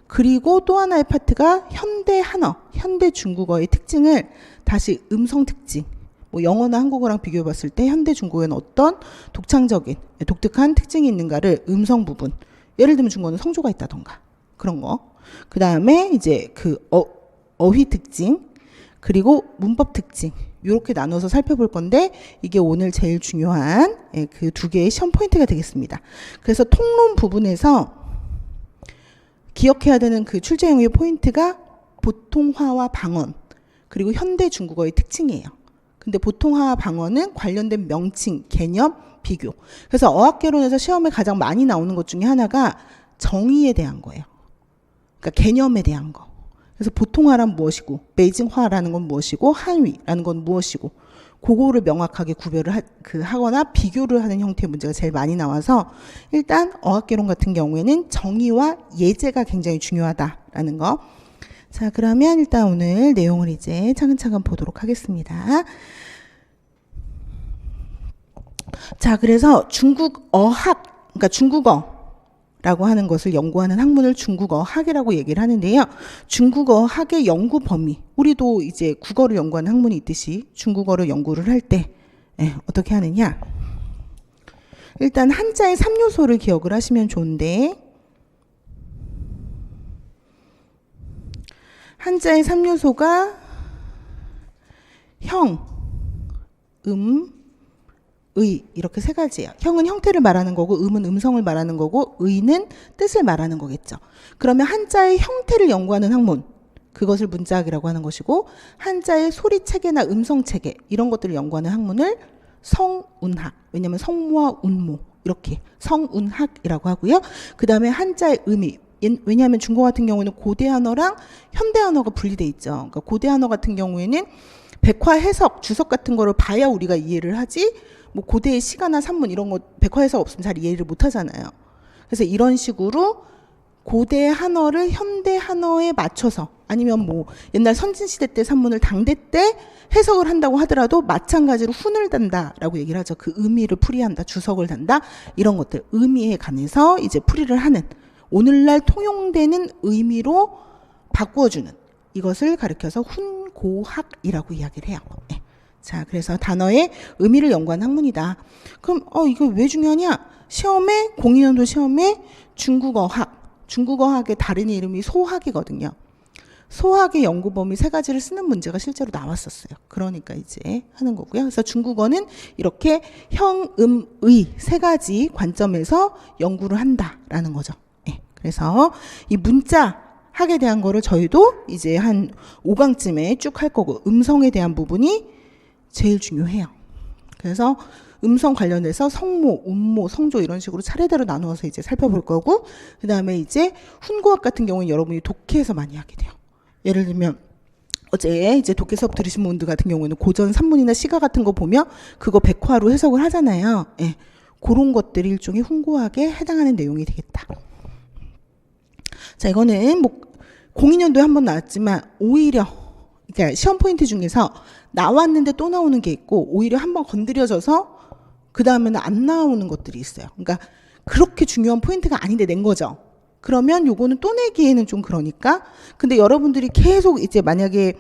그리고 또 하나의 파트가 현대 한어, 현대 중국어의 특징을 다시 음성 특징, 뭐 영어나 한국어랑 비교해 봤을 때 현대 중국어에는 어떤 독창적인 독특한 특징이 있는가를 음성 부분, 예를 들면 중국어는 성조가 있다던가 그런 거, 그 다음에 이제 그 어휘 특징, 그리고 문법 특징 이렇게 나눠서 살펴볼 건데, 이게 오늘 제일 중요한 그 2개의 시험 포인트가 되겠습니다. 그래서 통론 부분에서 기억해야 되는 그 출제용의 포인트가 보통화와 방언 그리고 현대 중국어의 특징이에요. 근데 보통화와 방언은 관련된 명칭, 개념, 비교. 그래서 어학개론에서 시험에 가장 많이 나오는 것 중에 하나가 정의에 대한 거예요. 그러니까 개념에 대한 거. 그래서 보통화란 무엇이고, 베이징화라는 건 무엇이고, 한위라는 건 무엇이고, 그거를 명확하게 구별을 하거나 비교를 하는 형태의 문제가 제일 많이 나와서, 일단 어학개론 같은 경우에는 정의와 예제가 굉장히 중요하다라는 거. 자, 그러면 일단 오늘 내용을 이제 차근차근 보도록 하겠습니다. 자, 그래서 중국 어학, 그러니까 중국어 라고 하는 것을 연구하는 학문을 중국어 학이라고 얘기를 하는데요. 중국어 학의 연구 범위, 우리도 이제 국어를 연구하는 학문이 있듯이 중국어를 연구를 할 때 어떻게 하느냐. 일단 한자의 3요소를 기억을 하시면 좋은데, 한자의 3요소가 형, 의 이렇게 3가지예요. 형은 형태를 말하는 거고, 음은 음성을 말하는 거고, 의는 뜻을 말하는 거겠죠. 그러면 한자의 형태를 연구하는 학문, 그것을 문자학이라고 하는 것이고, 한자의 소리 체계나 음성 체계 이런 것들을 연구하는 학문을 성운학, 왜냐하면 성모와 운모 이렇게 성운학이라고 하고요. 그 다음에 한자의 의미, 왜냐하면 중국어 같은 경우에는 고대 한어랑 현대 한어가 분리돼 있죠. 그러니까 고대 한어 같은 경우에는 백화 해석, 주석 같은 거를 봐야 우리가 이해를 하지, 뭐 고대의 시가나 산문 이런 거 백화 해석 없으면 잘 이해를 못 하잖아요. 그래서 이런 식으로 고대 한어를 현대 한어에 맞춰서, 아니면 뭐 옛날 선진시대 때 산문을 당대 때 해석을 한다고 하더라도 마찬가지로 훈을 단다라고 얘기를 하죠. 그 의미를 풀이한다, 주석을 단다, 이런 것들 의미에 관해서 이제 풀이를 하는, 오늘날 통용되는 의미로 바꾸어주는, 이것을 가리켜서 훈고학이라고 이야기를 해요. 네. 자, 그래서 단어의 의미를 연구하는 학문이다. 그럼 이거 왜 중요하냐? 시험에, 02년도 시험에 중국어학의 다른 이름이 소학이거든요. 소학의 연구 범위 3가지를 쓰는 문제가 실제로 나왔었어요. 그러니까 이제 하는 거고요. 그래서 중국어는 이렇게 형, 의 3가지 관점에서 연구를 한다라는 거죠. 네. 그래서 이 문자 학에 대한 거를 저희도 이제 한 5강쯤에 쭉 할 거고, 음성에 대한 부분이 제일 중요해요. 그래서 음성 관련해서 성모, 운모, 성조 이런 식으로 차례대로 나누어서 이제 살펴볼 거고, 그 다음에 이제 훈고학 같은 경우는 여러분이 독해에서 많이 하게 돼요. 예를 들면 어제 이제 독해 수업 들으신 분들 같은 경우에는 고전 산문이나 시가 같은 거 보면 그거 백화로 해석을 하잖아요. 예. 그런 것들이 일종의 훈고학에 해당하는 내용이 되겠다. 자, 이거는 뭐 02년도에 한번 나왔지만 오히려 그러니까 시험 포인트 중에서 나왔는데 또 나오는 게 있고, 오히려 한번 건드려져서 그 다음에는 안 나오는 것들이 있어요. 그러니까 그렇게 중요한 포인트가 아닌데 낸 거죠. 그러면 요거는 또 내기에는 좀 그러니까. 근데 여러분들이 계속 이제 만약에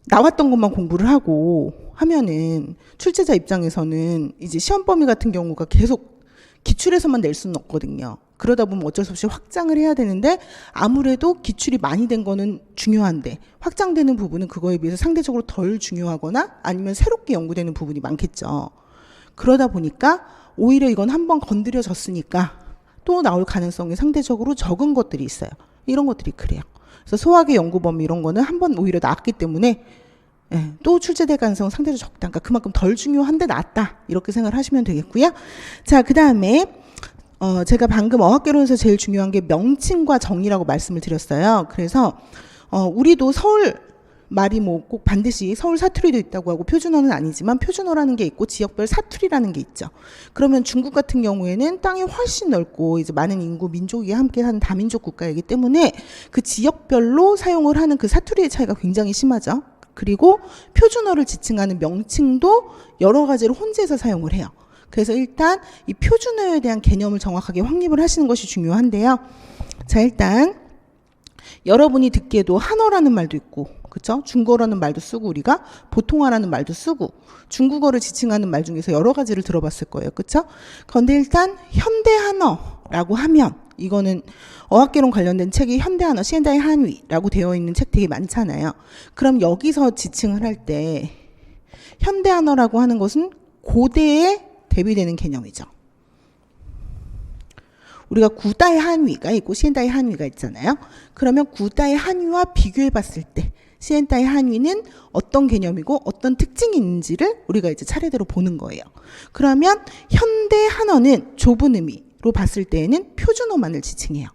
나왔던 것만 공부를 하고 하면은 출제자 입장에서는 이제 시험 범위 같은 경우가 계속 기출에서만 낼 수는 없거든요. 그러다 보면 어쩔 수 없이 확장을 해야 되는데, 아무래도 기출이 많이 된 거는 중요한데 확장되는 부분은 그거에 비해서 상대적으로 덜 중요하거나 아니면 새롭게 연구되는 부분이 많겠죠. 그러다 보니까 오히려 이건 한번 건드려졌으니까 또 나올 가능성이 상대적으로 적은 것들이 있어요. 이런 것들이 그래요. 그래서 소학의 연구 범위 이런 거는 한번 오히려 나왔기 때문에 예, 또 출제될 가능성은 상대적으로 적다. 그러니까 그만큼 덜 중요한데 낫다. 이렇게 생각을 하시면 되겠고요. 자, 그 다음에 제가 방금 어학개론에서 제일 중요한 게 명칭과 정의라고 말씀을 드렸어요. 그래서 우리도 서울 말이 뭐 꼭 반드시 서울 사투리도 있다고 하고 표준어는 아니지만 표준어라는 게 있고 지역별 사투리라는 게 있죠. 그러면 중국 같은 경우에는 땅이 훨씬 넓고 이제 많은 인구 민족이 함께하는 다민족 국가이기 때문에 그 지역별로 사용을 하는 그 사투리의 차이가 굉장히 심하죠. 그리고 표준어를 지칭하는 명칭도 여러 가지를 혼재해서 사용을 해요. 그래서 일단 이 표준어에 대한 개념을 정확하게 확립을 하시는 것이 중요한데요. 자, 일단 여러분이 듣기에도 한어라는 말도 있고, 그렇죠? 중국어라는 말도 쓰고 우리가 보통어라는 말도 쓰고 중국어를 지칭하는 말 중에서 여러 가지를 들어봤을 거예요, 그렇죠? 그런데 일단 현대 한어라고 하면 이거는 어학개론 관련된 책이 현대 한어, 시엔다이 한위라고 되어 있는 책 되게 많잖아요. 그럼 여기서 지칭을 할 때 현대 한어라고 하는 것은 고대에 대비되는 개념이죠. 우리가 구다의 한위가 있고 시엔다의 한위가 있잖아요. 그러면 구다의 한위와 비교해 봤을 때 시엔다의 한위는 어떤 개념이고 어떤 특징이 있는지를 우리가 이제 차례대로 보는 거예요. 그러면 현대 한어는 좁은 의미로 봤을 때에는 표준어만을 지칭해요.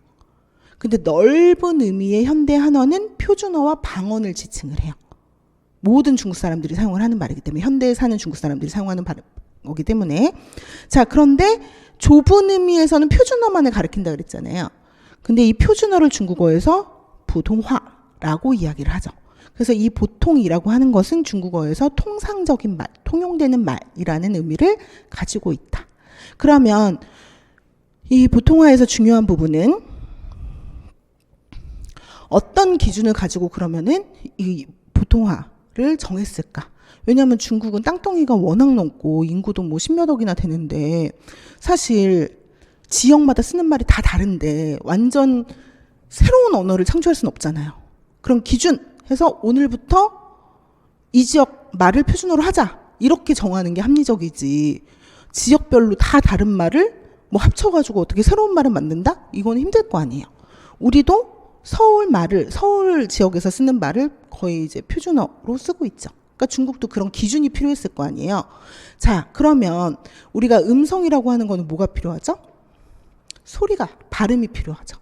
근데 넓은 의미의 현대 한어는 표준어와 방언을 지칭을 해요. 모든 중국 사람들이 사용을 하는 말이기 때문에 현대에 사는 중국 사람들이 사용하는 거기 때문에 자, 그런데 좁은 의미에서는 표준어만을 가리킨다 그랬잖아요. 근데 이 표준어를 중국어에서 보통화라고 이야기를 하죠. 그래서 이 보통이라고 하는 것은 중국어에서 통상적인 말, 통용되는 말이라는 의미를 가지고 있다. 그러면 이 보통화에서 중요한 부분은 어떤 기준을 가지고 그러면은 이 보통화를 정했을까? 왜냐하면 중국은 땅덩이가 워낙 넓고 인구도 뭐 10몇 억이나 되는데 사실 지역마다 쓰는 말이 다 다른데 완전 새로운 언어를 창조할 수는 없잖아요. 그럼 기준 해서 오늘부터 이 지역 말을 표준어로 하자 이렇게 정하는 게 합리적이지 지역별로 다 다른 말을 뭐 합쳐가지고 어떻게 새로운 말을 만든다? 이건 힘들 거 아니에요. 우리도 서울 지역에서 쓰는 말을 거의 이제 표준어로 쓰고 있죠. 그러니까 중국도 그런 기준이 필요했을 거 아니에요. 자, 그러면 우리가 음성이라고 하는 거는 뭐가 필요하죠? 소리가, 발음이 필요하죠.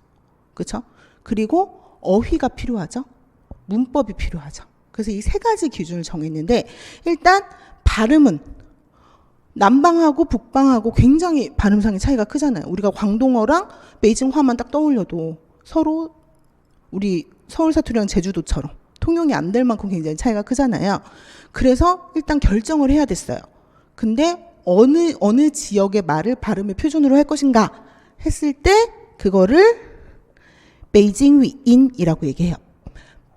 그렇죠? 그리고 어휘가 필요하죠. 문법이 필요하죠. 그래서 이 세 가지 기준을 정했는데 일단 발음은 남방하고 북방하고 굉장히 발음상의 차이가 크잖아요. 우리가 광동어랑 베이징화만 딱 떠올려도 서로 우리 서울 사투리랑 제주도처럼 통용이 안 될 만큼 굉장히 차이가 크잖아요. 그래서 일단 결정을 해야 됐어요. 근데 어느 지역의 말을 발음의 표준으로 할 것인가 했을 때 그거를 베이징 위인이라고 얘기해요.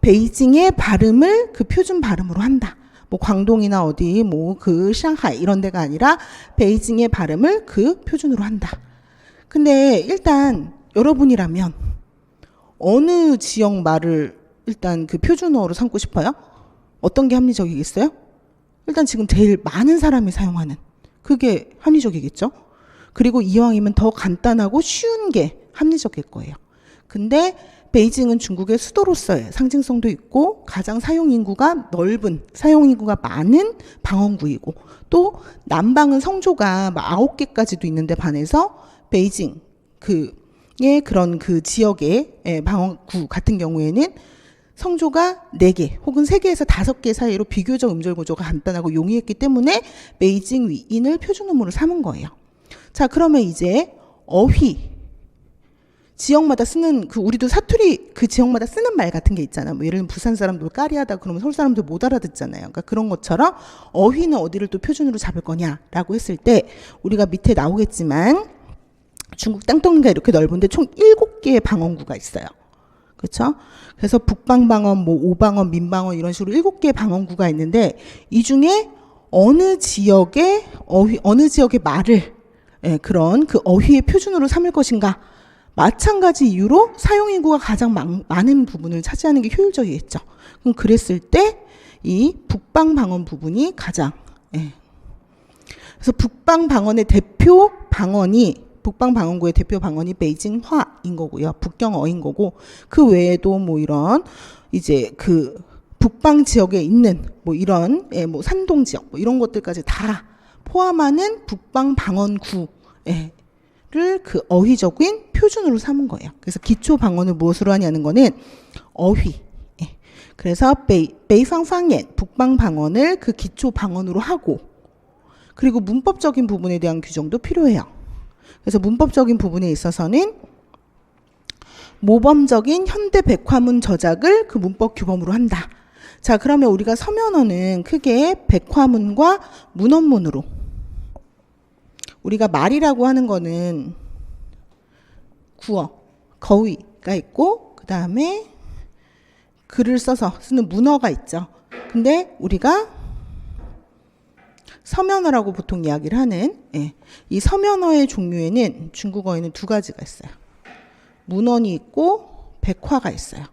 베이징의 발음을 그 표준 발음으로 한다. 뭐 광동이나 어디 뭐 그 상하이 이런 데가 아니라 베이징의 발음을 그 표준으로 한다. 근데 일단 여러분이라면 어느 지역 말을 일단 그 표준어로 삼고 싶어요? 어떤 게 합리적이겠어요? 일단 지금 제일 많은 사람이 사용하는 그게 합리적이겠죠? 그리고 이왕이면 더 간단하고 쉬운 게 합리적일 거예요. 근데 베이징은 중국의 수도로서의 상징성도 있고 가장 사용인구가 넓은, 사용인구가 많은 방언구이고 또 남방은 성조가 9개까지도 있는데 반해서 베이징 그런 그 지역의 방언구 같은 경우에는 성조가 4개 혹은 3개에서 5개 사이로 비교적 음절 구조가 간단하고 용이했기 때문에 베이징 위인을 표준음으로 삼은 거예요. 자, 그러면 이제 어휘 지역마다 쓰는 우리도 사투리 그 지역마다 쓰는 말 같은 게 있잖아요. 뭐 예를 들면 부산 사람들 까리하다 그러면 서울 사람들 못 알아듣잖아요. 그러니까 그런 것처럼 어휘는 어디를 또 표준으로 잡을 거냐라고 했을 때 우리가 밑에 나오겠지만 중국 땅덩이가 이렇게 넓은데 총 7개의 방언구가 있어요. 그렇죠? 그래서 북방방언, 뭐 오방언, 민방언 이런 식으로 7개의 방언구가 있는데 이 중에 어느 지역의 말을 그런 그 어휘의 표준으로 삼을 것인가? 마찬가지 이유로 사용인구가 가장 많은 부분을 차지하는 게 효율적이겠죠. 그럼 그랬을 때 이 북방 방언 부분이 가장 그래서 북방 방언의 대표 방언이 북방 방언구의 대표 방언이 베이징화인 거고요. 북경어인 거고 그 외에도 뭐 이런 이제 그 북방 지역에 있는 뭐 이런 뭐 산동 지역 뭐 이런 것들까지 다 포함하는 북방 방언구를 그 어휘적인 표준으로 삼은 거예요. 그래서 기초 방언을 무엇으로 하냐는 거는 어휘. 그래서 베이방 방언, 북방 방언을 그 기초 방언으로 하고, 그리고 문법적인 부분에 대한 규정도 필요해요. 그래서 문법적인 부분에 있어서는 모범적인 현대 백화문 저작을 그 문법 규범으로 한다. 자, 그러면 우리가 서면어는 크게 백화문과 문언문으로, 우리가 말이라고 하는 거는 구어, 거위가 있고 그 다음에 글을 써서 쓰는 문어가 있죠. 근데 우리가 서면어라고 보통 이야기를 하는 이 서면어의 종류에는 중국어에는 두 가지가 있어요. 문언이 있고 백화가 있어요.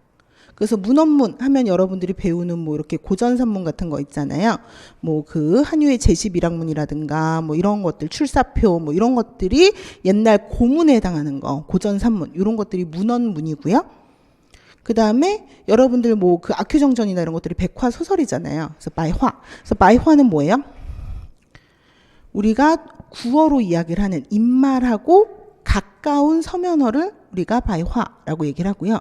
그래서 문언문 하면 여러분들이 배우는 뭐 이렇게 고전산문 같은 거 있잖아요. 뭐 그 한유의 제11학문이라든가 뭐 이런 것들, 출사표 뭐 이런 것들이 옛날 고문에 해당하는 거, 고전산문 이런 것들이 문언문이고요. 그 다음에 여러분들 뭐 그 악효정전이나 이런 것들이 백화 소설이잖아요. 그래서 마이화. 그래서 마이화는 뭐예요? 우리가 구어로 이야기를 하는 입말하고 가까운 서면어를 우리가 바이화라고 얘기를 하고요.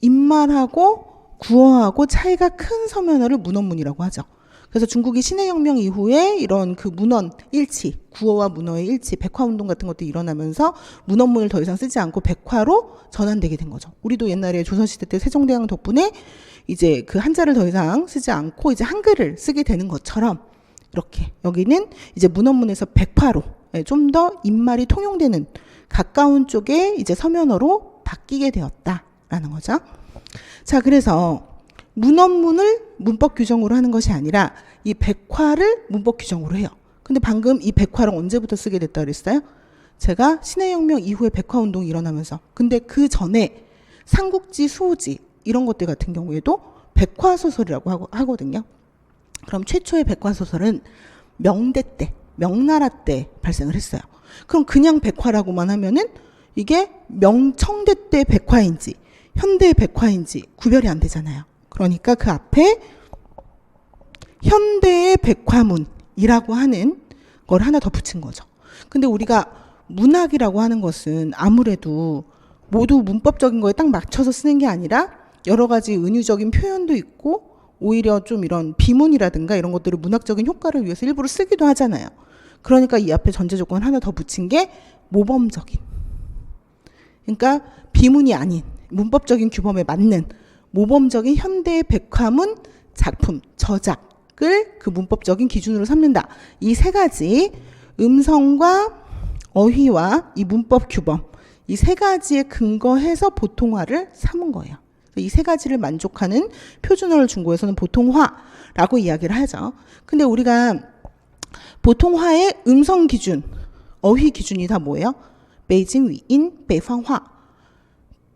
입말하고 구어하고 차이가 큰 서면어를 문언문이라고 하죠. 그래서 중국이 신해혁명 이후에 이런 그 문언 일치, 구어와 문어의 일치, 백화운동 같은 것들이 일어나면서 문언문을 더 이상 쓰지 않고 백화로 전환되게 된 거죠. 우리도 옛날에 조선시대 때 세종대왕 덕분에 이제 그 한자를 더 이상 쓰지 않고 이제 한글을 쓰게 되는 것처럼 이렇게 여기는 이제 문언문에서 백화로 좀 더 입말이 통용되는 가까운 쪽에 이제 서면어로 바뀌게 되었다라는 거죠. 자, 그래서 문언문을 문법 규정으로 하는 것이 아니라 이 백화를 문법 규정으로 해요. 근데 방금 이 백화를 언제부터 쓰게 됐다 그랬어요? 제가 신해혁명 이후에 백화운동이 일어나면서. 근데 그 전에 삼국지, 수호지 이런 것들 같은 경우에도 백화소설이라고 하거든요. 그럼 최초의 백화소설은 명대 때, 명나라 때 발생을 했어요. 그럼 그냥 백화라고만 하면은 이게 명청대 때 백화인지 현대의 백화인지 구별이 안 되잖아요. 그러니까 그 앞에 현대의 백화문이라고 하는 걸 하나 더 붙인 거죠. 근데 우리가 문학이라고 하는 것은 아무래도 모두 문법적인 거에 딱 맞춰서 쓰는 게 아니라 여러 가지 은유적인 표현도 있고 오히려 좀 이런 비문이라든가 이런 것들을 문학적인 효과를 위해서 일부러 쓰기도 하잖아요. 그러니까 이 앞에 전제 조건 하나 더 붙인 게 모범적인. 그러니까 비문이 아닌 문법적인 규범에 맞는 모범적인 현대의 백화문 작품, 저작을 그 문법적인 기준으로 삼는다. 이 세 가지 음성과 어휘와 이 문법 규범, 이 세 가지에 근거해서 보통화를 삼은 거예요. 이 세 가지를 만족하는 표준어를 중국에서는 보통화라고 이야기를 하죠. 근데 우리가 보통화의 음성 기준, 어휘 기준이 다 뭐예요? 베이징 위인, 베이방화.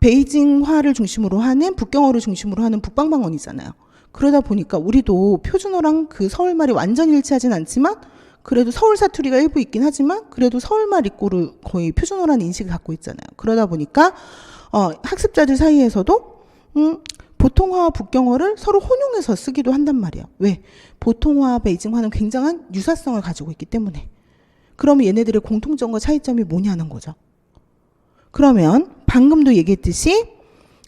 베이징화를 중심으로 하는, 북경어를 중심으로 하는 북방방언이잖아요. 그러다 보니까 우리도 표준어랑 그 서울말이 완전히 일치하진 않지만 그래도 서울 사투리가 일부 있긴 하지만 그래도 서울말 입고를 거의 표준어라는 인식을 갖고 있잖아요. 그러다 보니까 학습자들 사이에서도 보통화와 북경어를 서로 혼용해서 쓰기도 한단 말이에요. 왜? 보통화와 베이징화는 굉장한 유사성을 가지고 있기 때문에. 그러면 얘네들의 공통점과 차이점이 뭐냐는 거죠. 그러면 방금도 얘기했듯이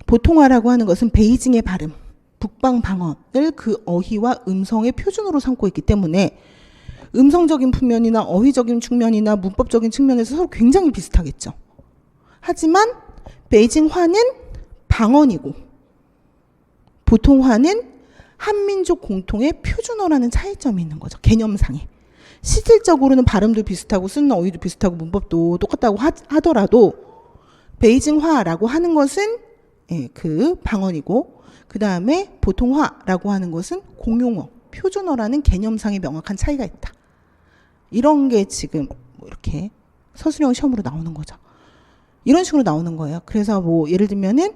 보통화라고 하는 것은 베이징의 발음, 북방 방언을 그 어휘와 음성의 표준으로 삼고 있기 때문에 음성적인 측면이나 어휘적인 측면이나 문법적인 측면에서 서로 굉장히 비슷하겠죠. 하지만 베이징화는 방언이고 보통화는 한민족 공통의 표준어라는 차이점이 있는 거죠. 개념상에. 실질적으로는 발음도 비슷하고 쓰는 어휘도 비슷하고 문법도 똑같다고 하더라도 베이징화라고 하는 것은 그 방언이고 그 다음에 보통화라고 하는 것은 공용어, 표준어라는 개념상의 명확한 차이가 있다. 이런 게 지금 뭐 이렇게 서술형 시험으로 나오는 거죠. 이런 식으로 나오는 거예요. 그래서 뭐 예를 들면은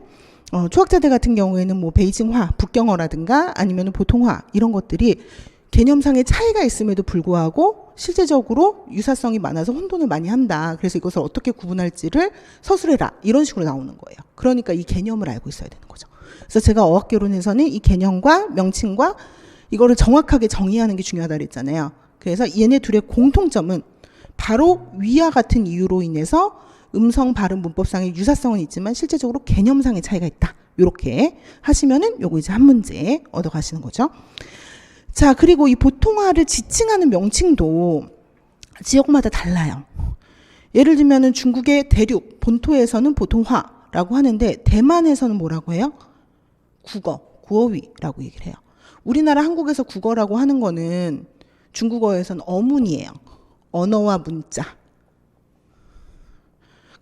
초학자들 같은 경우에는 뭐 베이징화, 북경어라든가 아니면 보통화 이런 것들이 개념상의 차이가 있음에도 불구하고 실제적으로 유사성이 많아서 혼돈을 많이 한다. 그래서 이것을 어떻게 구분할지를 서술해라. 이런 식으로 나오는 거예요. 그러니까 이 개념을 알고 있어야 되는 거죠. 그래서 제가 어학개론에서는 이 개념과 명칭과 이거를 정확하게 정의하는 게 중요하다 그랬잖아요. 그래서 얘네 둘의 공통점은 바로 위와 같은 이유로 인해서 음성 발음 문법상의 유사성은 있지만 실제적으로 개념상의 차이가 있다. 이렇게 하시면은 요거 이제 한 문제 얻어 가시는 거죠. 자, 그리고 이 보통화를 지칭하는 명칭도 지역마다 달라요. 예를 들면은 중국의 대륙 본토에서는 보통화라고 하는데 대만에서는 뭐라고 해요? 구어위라고 얘기를 해요. 우리나라 한국에서 국어라고 하는 거는 중국어에서는 어문이에요. 언어와 문자.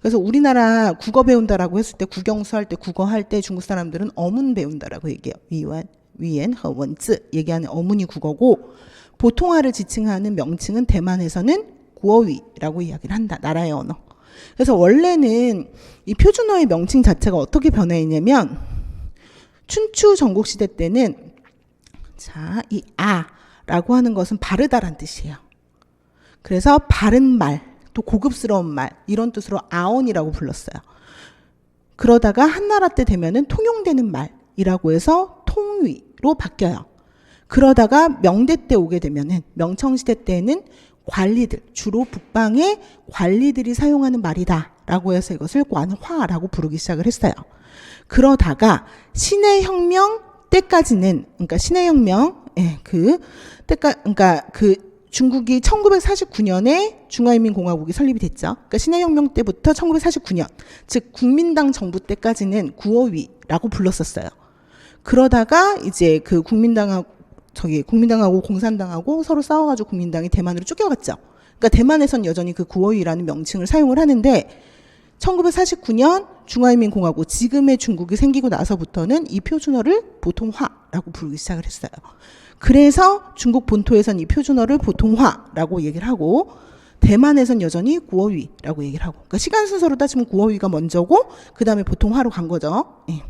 그래서 우리나라 국어 배운다라고 했을 때 국영수 할 때 국어 할 때 중국 사람들은 어문 배운다라고 얘기해요. 위엔, 원즈 얘기하는 어문이 국어고 보통화를 지칭하는 명칭은 대만에서는 구어위라고 이야기를 한다. 나라의 언어. 그래서 원래는 이 표준어의 명칭 자체가 어떻게 변화했냐면 춘추 전국시대 때는 자, 이 아라고 하는 것은 바르다란 뜻이에요. 그래서 바른 말, 또 고급스러운 말 이런 뜻으로 아언이라고 불렀어요. 그러다가 한나라 때 되면은 통용되는 말이라고 해서 통위로 바뀌어요. 그러다가 명대 때 오게 되면은 명청시대 때에는 관리들, 주로 북방의 관리들이 사용하는 말이다라고 해서 이것을 관화라고 부르기 시작을 했어요. 그러다가 신해혁명 때까지는, 그러니까 신해혁명, 그러니까 중국이 1949년에 중화인민공화국이 설립이 됐죠. 그러니까 신해혁명 때부터 1949년, 즉 국민당 정부 때까지는 구어위라고 불렀었어요. 그러다가 이제 그 국민당하고 공산당하고 서로 싸워가지고 국민당이 대만으로 쫓겨갔죠. 그러니까 대만에선 여전히 그 구어위라는 명칭을 사용을 하는데 1949년 중화인민공화국, 지금의 중국이 생기고 나서부터는 이 표준어를 보통화라고 부르기 시작을 했어요. 그래서 중국 본토에선 이 표준어를 보통화라고 얘기를 하고 대만에선 여전히 구어위라고 얘기를 하고, 그러니까 시간 순서로 따지면 구어위가 먼저고 그 다음에 보통화로 간 거죠. 예.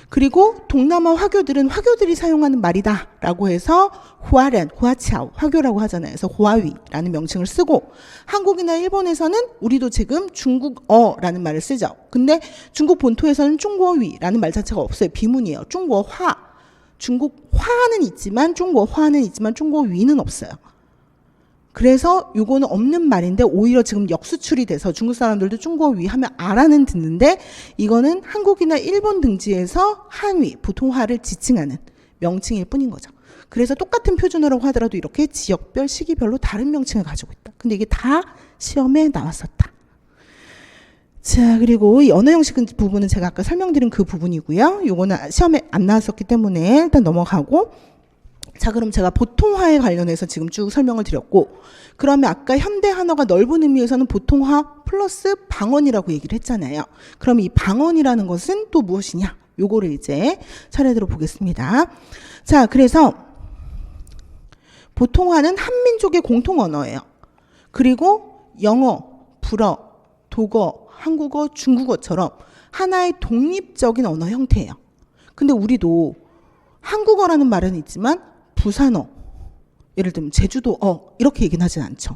그리고 동남아 화교들은 화교들이 사용하는 말이다라고 해서 후아렌, 후아차오, 화교라고 하잖아요. 그래서 후아위라는 명칭을 쓰고 한국이나 일본에서는 우리도 지금 중국어라는 말을 쓰죠. 근데 중국 본토에서는 중국어위라는 말 자체가 없어요. 비문이에요. 중국어화, 중국화는 있지만 중국어화는 있지만 중국어위는 없어요. 그래서 요거는 없는 말인데 오히려 지금 역수출이 돼서 중국 사람들도 중국어위 하면 아라는 듣는데 이거는 한국이나 일본 등지에서 한위, 보통화를 지칭하는 명칭일 뿐인 거죠. 그래서 똑같은 표준어라고 하더라도 이렇게 지역별, 시기별로 다른 명칭을 가지고 있다. 근데 이게 다 시험에 나왔었다. 자, 그리고 이 언어 형식 부분은 제가 아까 설명드린 그 부분이고요. 요거는 시험에 안 나왔었기 때문에 일단 넘어가고, 자, 그럼 제가 보통화에 관련해서 지금 쭉 설명을 드렸고, 그러면 아까 현대 한어가 넓은 의미에서는 보통화 플러스 방언이라고 얘기를 했잖아요. 그럼 이 방언이라는 것은 또 무엇이냐? 요거를 이제 차례대로 보겠습니다. 자, 그래서 보통화는 한민족의 공통 언어예요. 그리고 영어, 불어, 독어, 한국어, 중국어처럼 하나의 독립적인 언어 형태예요. 근데 우리도 한국어라는 말은 있지만 부산어, 예를 들면 제주도어 이렇게 얘기는 하진 않죠.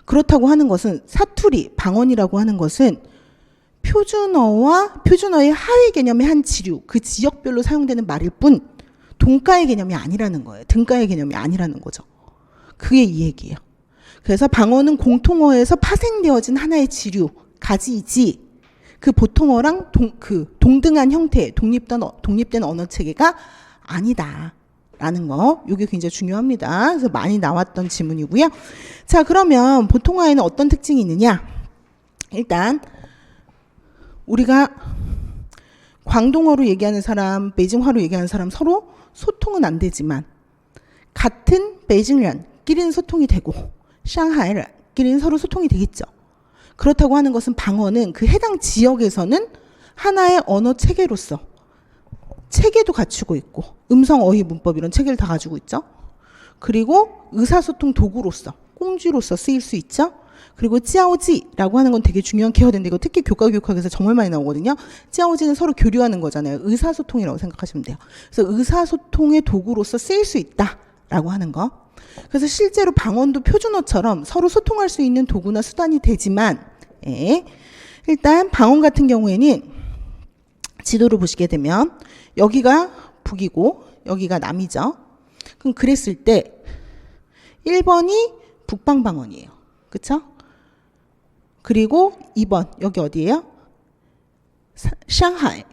그렇다고 하는 것은 사투리, 방언이라고 하는 것은 표준어의 하위 개념의 한 지류, 그 지역별로 사용되는 말일 뿐 동가의 개념이 아니라는 거예요. 등가의 개념이 아니라는 거죠. 그게 이 얘기예요. 그래서 방언은 공통어에서 파생되어진 하나의 지류, 가지이지 그 보통어랑 동등한 형태의 독립된 언어 체계가 아니다라는 거, 이게 굉장히 중요합니다. 그래서 많이 나왔던 지문이고요. 자, 그러면 보통화에는 어떤 특징이 있느냐? 일단 우리가 광동어로 얘기하는 사람, 베이징화로 얘기하는 사람 서로 소통은 안 되지만 같은 베이징人끼리는 소통이 되고 상하이끼리는 서로 소통이 되겠죠. 그렇다고 하는 것은 방언은 그 해당 지역에서는 하나의 언어 체계로서 체계도 갖추고 있고 음성, 어휘, 문법 이런 체계를 다 가지고 있죠. 그리고 의사소통 도구로서 꽁쥐로서 쓰일 수 있죠. 그리고 찌아오지라고 하는 건 되게 중요한 키워드인데 이거 특히 교과교육학에서 정말 많이 나오거든요. 찌아오지는 서로 교류하는 거잖아요. 의사소통이라고 생각하시면 돼요. 그래서 의사소통의 도구로서 쓰일 수 있다라고 하는 거. 그래서 실제로 방언도 표준어처럼 서로 소통할 수 있는 도구나 수단이 되지만 일단 방언 같은 경우에는 지도를 보시게 되면 여기가 북이고 여기가 남이죠. 그럼 그랬을 때 1번이 북방방언이에요. 그쵸? 그리고 2번 여기 어디예요? 상하이,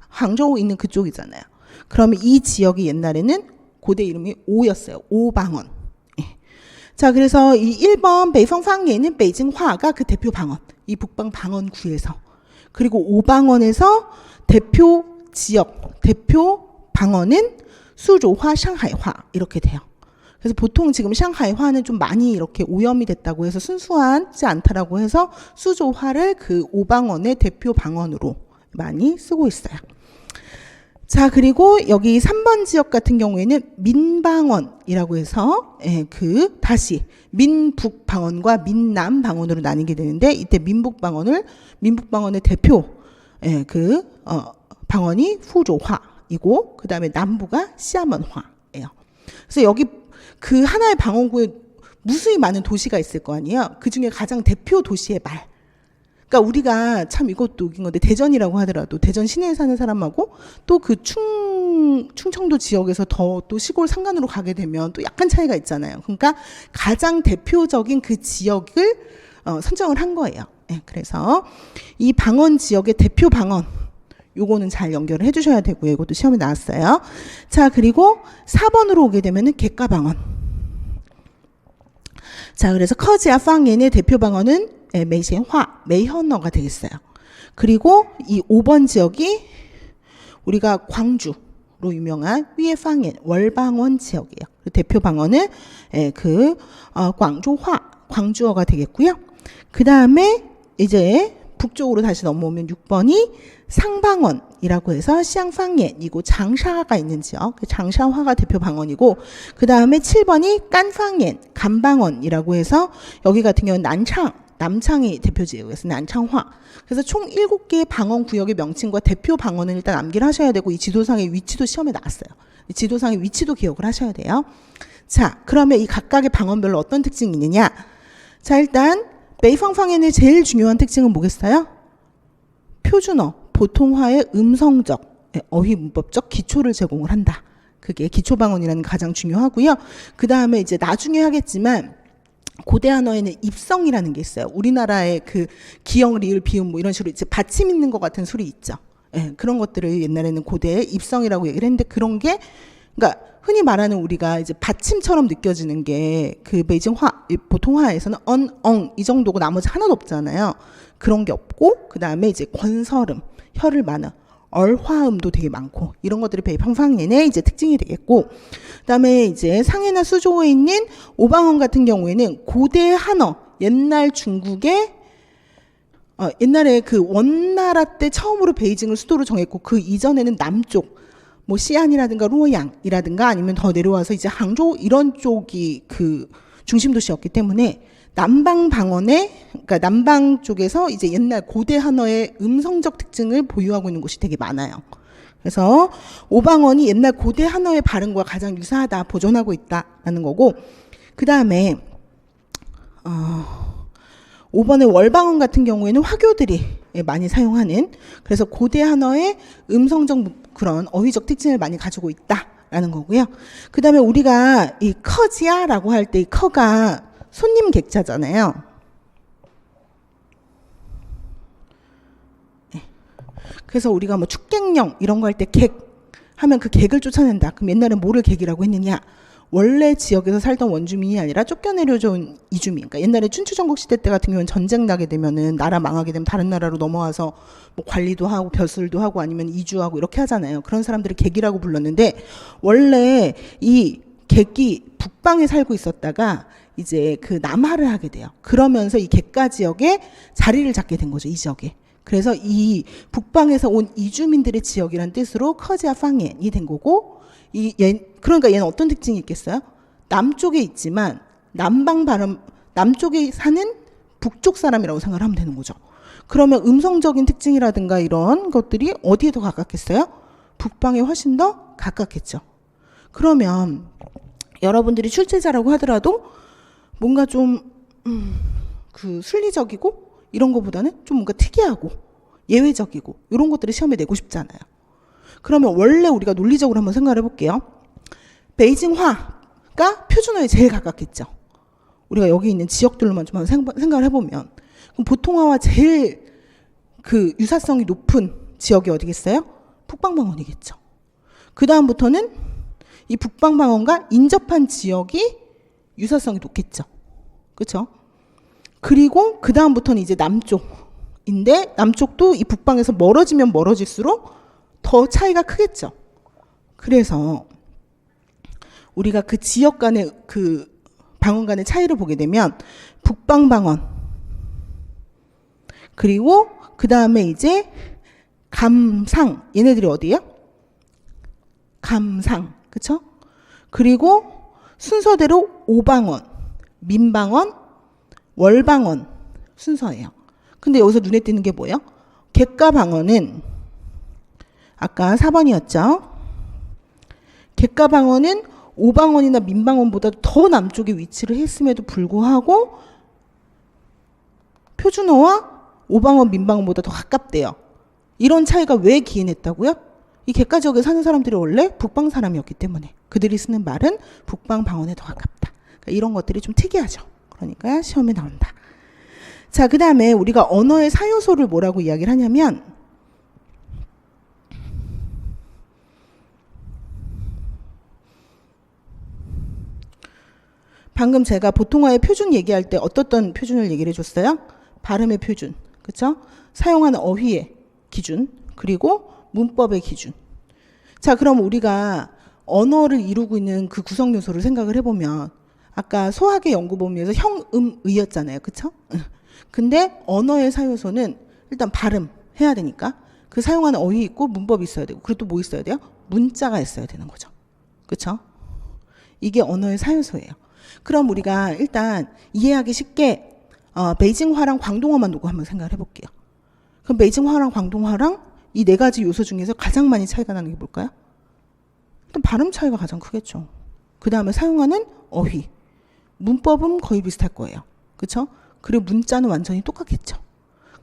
항저우 있는 그쪽이잖아요. 그러면 이 지역이 옛날에는 고대 이름이 오였어요. 오방언. 예. 자, 그래서 이 1번 베이펑팡예는 베이징화가 그 대표 방언, 이 북방 방언구에서, 그리고 오방언에서 대표 지역, 대표 방언은 수조화, 상하이화 이렇게 돼요. 그래서 보통 지금 상하이화는 좀 많이 이렇게 오염이 됐다고 해서 순수하지 않다라고 해서 수조화를 그 오방언의 대표 방언으로 많이 쓰고 있어요. 자, 그리고 여기 3번 지역 같은 경우에는 민방언이라고 해서 그 다시 민북방언과 민남방언으로 나뉘게 되는데, 이때 민북방언의 대표 방언이 후조화이고, 그 다음에 남부가 시아먼화예요. 그래서 여기 그 하나의 방언구에 무수히 많은 도시가 있을 거 아니에요. 그 중에 가장 대표 도시의 말. 그러니까 우리가 참 이것도 웃긴 건데, 대전이라고 하더라도 대전 시내에 사는 사람하고 또 그 충청도 지역에서 더 또 시골 산간으로 가게 되면 또 약간 차이가 있잖아요. 그러니까 가장 대표적인 그 지역을 선정을 한 거예요. 네, 그래서 이 방언 지역의 대표 방언, 요거는 잘 연결을 해주셔야 되고요. 이것도 시험에 나왔어요. 자, 그리고 4번으로 오게 되면은 객가방언. 자, 그래서 커지아 방언의 대표 방언은 메이센화, 메이현어가 되겠어요. 그리고 이 5번 지역이 우리가 광주로 유명한 위에방언, 월방언 지역이에요. 대표 방언은 광주화, 광주어가 되겠고요. 그 다음에 이제 북쪽으로 다시 넘어오면 6번이 상방언이라고 해서 시앙팡옌이고 장샤가 있는 지역, 장샤화가 대표 방언이고, 그 다음에 7번이 깐팡옌, 간방언이라고 해서 여기 같은 경우는 남창이 대표 지역이었어요. 난창화. 그래서 총 7개의 방언 구역의 명칭과 대표 방언을 일단 암기를 하셔야 되고, 이 지도상의 위치도 시험에 나왔어요. 이 지도상의 위치도 기억을 하셔야 돼요. 자, 그러면 이 각각의 방언별로 어떤 특징이 있느냐? 자, 일단 베이펑팡옌의 제일 중요한 특징은 뭐겠어요? 표준어, 보통화의 음성적, 어휘 문법적 기초를 제공을 한다. 그게 기초방언이라는 게 가장 중요하고요. 그 다음에 이제 나중에 하겠지만 고대 한어에는 입성이라는 게 있어요. 우리나라의 그 기역, 리을, 비음 뭐 이런 식으로 이제 받침 있는 것 같은 소리 있죠. 그런 것들을 옛날에는 고대에 입성이라고 얘기를 했는데, 그런 게 그러니까 흔히 말하는 우리가 이제 받침처럼 느껴지는 게 그 베이징화, 보통화에서는 엉 이 정도고 나머지 하나도 없잖아요. 그런 게 없고, 그 다음에 이제 권설음, 혀를 많은 얼화음도 되게 많고, 이런 것들이 베이펑팡옌의 이제 특징이 되겠고, 그 다음에 이제 상해나 수조에 있는 오방언 같은 경우에는 고대 한어, 옛날 중국의 옛날에 그 원나라 때 처음으로 베이징을 수도로 정했고, 그 이전에는 남쪽 뭐 시안이라든가 루오양이라든가 아니면 더 내려와서 이제 항저우 이런 쪽이 그 중심 도시였기 때문에 남방 방언의, 그러니까 남방 쪽에서 이제 옛날 고대 한어의 음성적 특징을 보유하고 있는 곳이 되게 많아요. 그래서 오방언이 옛날 고대 한어의 발음과 가장 유사하다, 보존하고 있다라는 거고, 그 다음에 5번의 월방언 같은 경우에는 화교들이 많이 사용하는, 그래서 고대 한어의 음성적 그런 어휘적 특징을 많이 가지고 있다라는 거고요. 그 다음에 우리가 이 커지아라고 할 때 이 커가 손님 객자잖아요. 그래서 우리가 뭐 축객령 이런 거 할 때 객 하면 그 객을 쫓아낸다. 그럼 옛날에 뭐를 객이라고 했느냐? 원래 지역에서 살던 원주민이 아니라 쫓겨내려져 온 이주민. 그러니까 옛날에 춘추전국 시대 때 같은 경우는 전쟁 나게 되면은, 나라 망하게 되면 다른 나라로 넘어와서 뭐 관리도 하고 벼슬도 하고 아니면 이주하고 이렇게 하잖아요. 그런 사람들을 객이라고 불렀는데, 원래 이 객이 북방에 살고 있었다가 이제 그 남하를 하게 돼요. 그러면서 이 객가 지역에 자리를 잡게 된 거죠, 이 지역에. 그래서 이 북방에서 온 이주민들의 지역이란 뜻으로 커지아 방옌이 된 거고, 그러니까 얘는 어떤 특징이 있겠어요? 남쪽에 있지만 남방 발음, 남쪽에 사는 북쪽 사람이라고 생각을 하면 되는 거죠. 그러면 음성적인 특징이라든가 이런 것들이 어디에 더 가깝겠어요? 북방에 훨씬 더 가깝겠죠. 그러면 여러분들이 출제자라고 하더라도 뭔가 좀 그 순리적이고 이런 것보다는 좀 뭔가 특이하고 예외적이고 이런 것들을 시험에 내고 싶잖아요. 그러면 원래 우리가 논리적으로 한번 생각을 해볼게요. 베이징화가 표준어에 제일 가깝겠죠. 우리가 여기 있는 지역들로만 좀 생각을 해보면 그럼 보통화와 제일 그 유사성이 높은 지역이 어디겠어요? 북방방언이겠죠. 그 다음부터는 이 북방방언과 인접한 지역이 유사성이 높겠죠. 그렇죠? 그리고 그 다음부터는 이제 남쪽인데 남쪽도 이 북방에서 멀어지면 멀어질수록 더 차이가 크겠죠. 그래서 우리가 그 지역 간의 그 방언 간의 차이를 보게 되면 북방방언 그리고 그 다음에 이제 감상 얘네들이 어디예요? 감상 그쵸? 그리고 순서대로 오방언, 민방언, 월방언 순서예요. 근데 여기서 눈에 띄는 게 뭐예요? 객가방언은 아까 4번이었죠. 객가방언은 오방언이나 민방언보다 더 남쪽에 위치를 했음에도 불구하고 표준어와 오방언, 민방언보다 더 가깝대요. 이런 차이가 왜 기인했다고요? 이 객가 지역에 사는 사람들이 원래 북방 사람이었기 때문에 그들이 쓰는 말은 북방 방언에 더 가깝다. 그러니까 이런 것들이 좀 특이하죠. 그러니까 시험에 나온다. 자, 그 다음에 우리가 언어의 사요소를 뭐라고 이야기를 하냐면 방금 제가 보통화의 표준 얘기할 때 어떤 표준을 얘기를 해줬어요? 발음의 표준, 그렇죠? 사용하는 어휘의 기준, 그리고 문법의 기준. 자, 그럼 우리가 언어를 이루고 있는 그 구성 요소를 생각을 해보면 아까 소학의 연구 범위에서 형, 의였잖아요, 그렇죠? 근데 언어의 사요소는 일단 발음 해야 되니까 그 사용하는 어휘 있고 문법이 있어야 되고 그리고 또 뭐 있어야 돼요? 문자가 있어야 되는 거죠, 그렇죠? 이게 언어의 사요소예요. 그럼 우리가 일단 이해하기 쉽게 베이징화랑 광동어만 놓고 한번 생각을 해볼게요. 그럼 베이징화랑 광동화랑 이 네 가지 요소 중에서 가장 많이 차이가 나는 게 뭘까요? 일단 발음 차이가 가장 크겠죠. 그 다음에 사용하는 어휘, 문법은 거의 비슷할 거예요. 그렇죠? 그리고 문자는 완전히 똑같겠죠.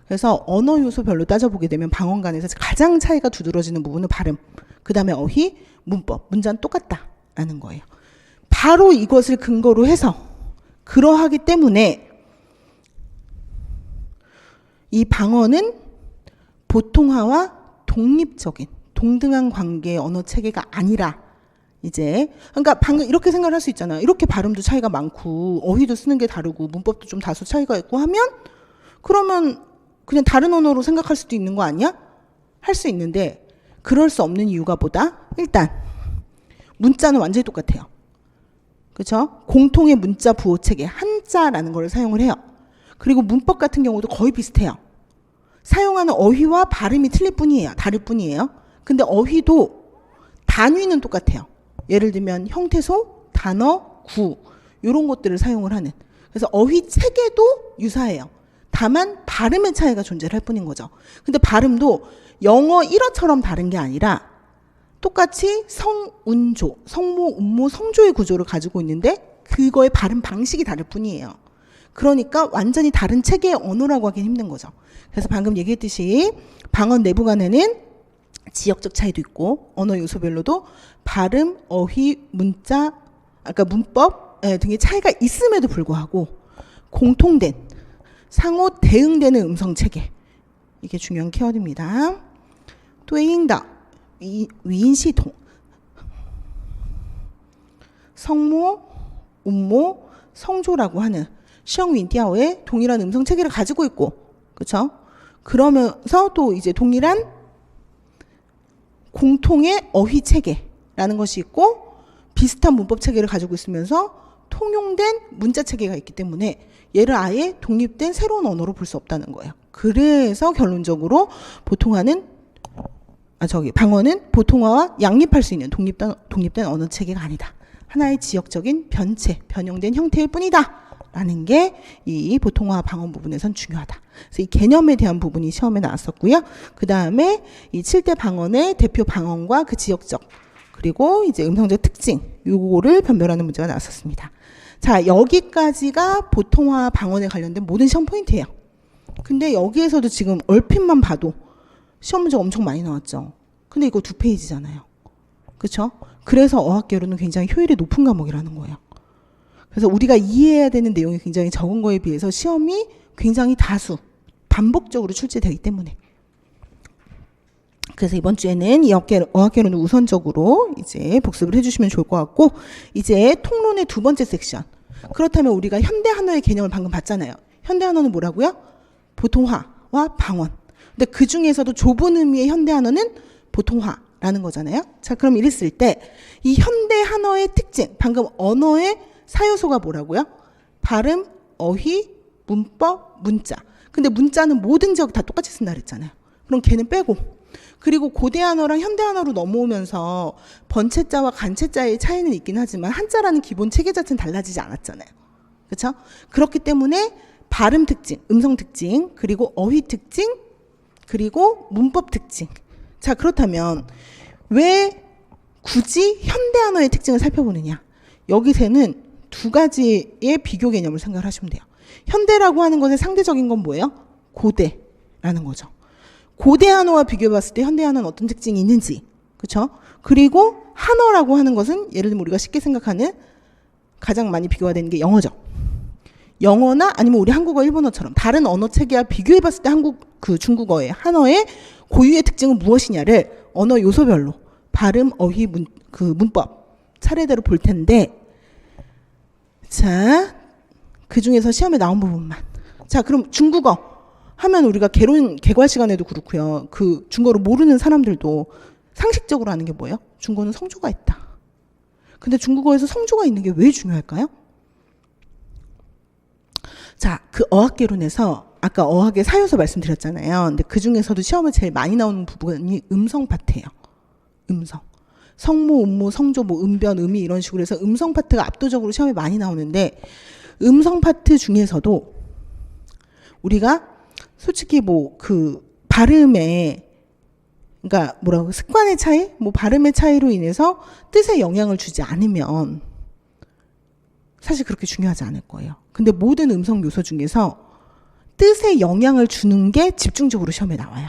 그래서 언어 요소별로 따져보게 되면 방언 간에서 가장 차이가 두드러지는 부분은 발음, 그 다음에 어휘, 문법, 문자는 똑같다라는 거예요. 바로 이것을 근거로 해서 그러하기 때문에 이 방언은 보통화와 독립적인 동등한 관계의 언어 체계가 아니라 이제 그러니까 방금 이렇게 생각을 할 수 있잖아요. 이렇게 발음도 차이가 많고 어휘도 쓰는 게 다르고 문법도 좀 다소 차이가 있고 하면 그러면 그냥 다른 언어로 생각할 수도 있는 거 아니야? 할 수 있는데 그럴 수 없는 이유가 뭐다? 일단 문자는 완전히 똑같아요. 그렇죠? 공통의 문자 부호 체계 한자라는 걸 사용을 해요. 그리고 문법 같은 경우도 거의 비슷해요. 사용하는 어휘와 발음이 틀릴 뿐이에요. 다를 뿐이에요. 근데 어휘도 단위는 똑같아요. 예를 들면 형태소, 단어, 구 이런 것들을 사용을 하는. 그래서 어휘 체계도 유사해요. 다만 발음의 차이가 존재할 뿐인 거죠. 근데 발음도 영어 일어처럼 다른 게 아니라 똑같이 성, 운조, 성모, 운모, 성조의 구조를 가지고 있는데 그거의 발음 방식이 다를 뿐이에요. 그러니까 완전히 다른 체계의 언어라고 하긴 힘든 거죠. 그래서 방금 얘기했듯이 방언 내부 간에는 지역적 차이도 있고 언어 요소별로도 발음, 어휘, 문자, 아까 문법 등의 차이가 있음에도 불구하고 공통된 상호 대응되는 음성 체계 이게 중요한 키워드입니다. 对应的 위인系统 성모, 운모, 성조라고 하는 시형윈디아오의 동일한 음성 체계를 가지고 있고, 그렇죠? 그러면서 또 이제 동일한 공통의 어휘 체계라는 것이 있고 비슷한 문법 체계를 가지고 있으면서 통용된 문자 체계가 있기 때문에 얘를 아예 독립된 새로운 언어로 볼 수 없다는 거예요. 그래서 결론적으로 방언은 보통화와 양립할 수 있는 독립된 언어 체계가 아니다. 하나의 지역적인 변형된 형태일 뿐이다. 라는 게 이 보통화 방언 부분에선 중요하다. 그래서 이 개념에 대한 부분이 시험에 나왔었고요. 그 다음에 이 7대 방언의 대표 방언과 그 지역적 그리고 이제 음성적 특징 요거를 변별하는 문제가 나왔었습니다. 자, 여기까지가 보통화 방언에 관련된 모든 시험 포인트예요. 근데 여기에서도 지금 얼핏만 봐도 시험 문제가 엄청 많이 나왔죠. 근데 이거 2페이지잖아요. 그렇죠? 그래서 어학개론은 굉장히 효율이 높은 과목이라는 거예요. 그래서 우리가 이해해야 되는 내용이 굉장히 적은 거에 비해서 시험이 굉장히 다수, 반복적으로 출제되기 때문에. 그래서 이번 주에는 이 어학개론을 우선적으로 이제 복습을 해주시면 좋을 것 같고, 이제 통론의 두 번째 섹션. 그렇다면 우리가 현대 한어의 개념을 방금 봤잖아요. 현대 한어는 뭐라고요? 보통화와 방언. 근데 그 중에서도 좁은 의미의 현대 한어는 보통화라는 거잖아요. 자, 그럼 이랬을 때 이 현대 한어의 특징, 방금 언어의 사요소가 뭐라고요? 발음, 어휘, 문법, 문자. 근데 문자는 모든 지역 다 똑같이 쓴다 그랬잖아요. 그럼 걔는 빼고. 그리고 고대 한어랑 현대 한어로 넘어오면서 번체자와 간체자의 차이는 있긴 하지만 한자라는 기본 체계 자체는 달라지지 않았잖아요. 그렇죠? 그렇기 때문에 발음 특징, 음성 특징, 그리고 어휘 특징, 그리고 문법 특징. 자, 그렇다면 왜 굳이 현대 한어의 특징을 살펴보느냐? 여기서는 두 가지의 비교 개념을 생각을 하시면 돼요. 현대라고 하는 것의 상대적인 건 뭐예요? 고대라는 거죠. 고대 한어와 비교해 봤을 때 현대 한어는 어떤 특징이 있는지, 그렇죠? 그리고 한어라고 하는 것은 예를 들면 우리가 쉽게 생각하는 가장 많이 비교가 되는 게 영어죠. 영어나 아니면 우리 한국어, 일본어처럼 다른 언어 체계와 비교해 봤을 때 중국어의 한어의 고유의 특징은 무엇이냐를 언어 요소별로 발음, 어휘, 문법 차례대로 볼 텐데, 자, 그 중에서 시험에 나온 부분만. 자, 그럼 중국어 하면 우리가 개괄 시간에도 그렇고요. 그 중국어를 모르는 사람들도 상식적으로 아는 게 뭐예요? 중국어는 성조가 있다. 근데 중국어에서 성조가 있는 게 왜 중요할까요? 자, 그 어학개론에서 아까 어학의 사요소 말씀드렸잖아요. 근데 그 중에서도 시험에 제일 많이 나오는 부분이 음성 파트예요. 음성. 성모, 음모, 성조, 뭐 음변, 음이 이런 식으로 해서 음성 파트가 압도적으로 시험에 많이 나오는데, 음성 파트 중에서도 우리가 솔직히 뭐 그 발음에, 그러니까 뭐라고, 습관의 차이, 뭐 발음의 차이로 인해서 뜻에 영향을 주지 않으면 사실 그렇게 중요하지 않을 거예요. 근데 모든 음성 요소 중에서 뜻에 영향을 주는 게 집중적으로 시험에 나와요.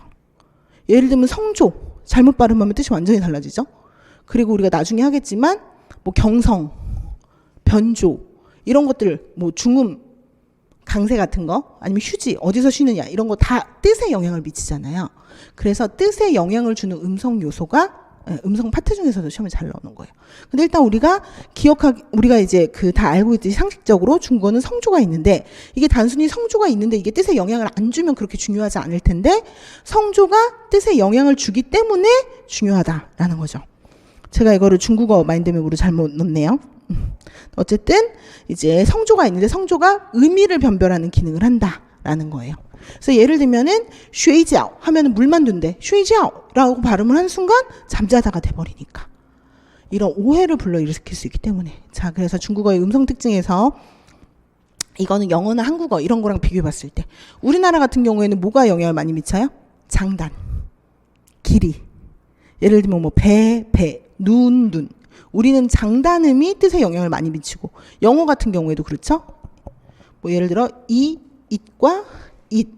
예를 들면 성조, 잘못 발음하면 뜻이 완전히 달라지죠. 그리고 우리가 나중에 하겠지만 뭐 경성, 변조 이런 것들, 뭐 중음, 강세 같은 거, 아니면 휴지, 어디서 쉬느냐 이런 거 다 뜻에 영향을 미치잖아요. 그래서 뜻에 영향을 주는 음성 요소가 음성 파트 중에서도 시험에 잘 나오는 거예요. 근데 일단 우리가 이제 다 알고 있듯이 상식적으로 중국어는 성조가 있는데, 이게 단순히 성조가 있는데 이게 뜻에 영향을 안 주면 그렇게 중요하지 않을 텐데, 성조가 뜻에 영향을 주기 때문에 중요하다라는 거죠. 제가 이거를 중국어 마인드맵으로 잘못 넣었네요. 어쨌든 이제 성조가 있는데 성조가 의미를 변별하는 기능을 한다라는 거예요. 그래서 예를 들면은 쉐이지ao 하면은 물만 둔대. 쉐이지ao라고 발음을 한 순간 잠자다가 돼버리니까. 이런 오해를 불러일으킬 수 있기 때문에. 자, 그래서 중국어의 음성 특징에서 이거는 영어나 한국어 이런 거랑 비교해 봤을 때 우리나라 같은 경우에는 뭐가 영향을 많이 미쳐요? 장단, 길이. 예를 들면 뭐 배, 눈. 우리는 장단음이 뜻에 영향을 많이 미치고, 영어 같은 경우에도 그렇죠? 뭐 예를 들어 it과 it,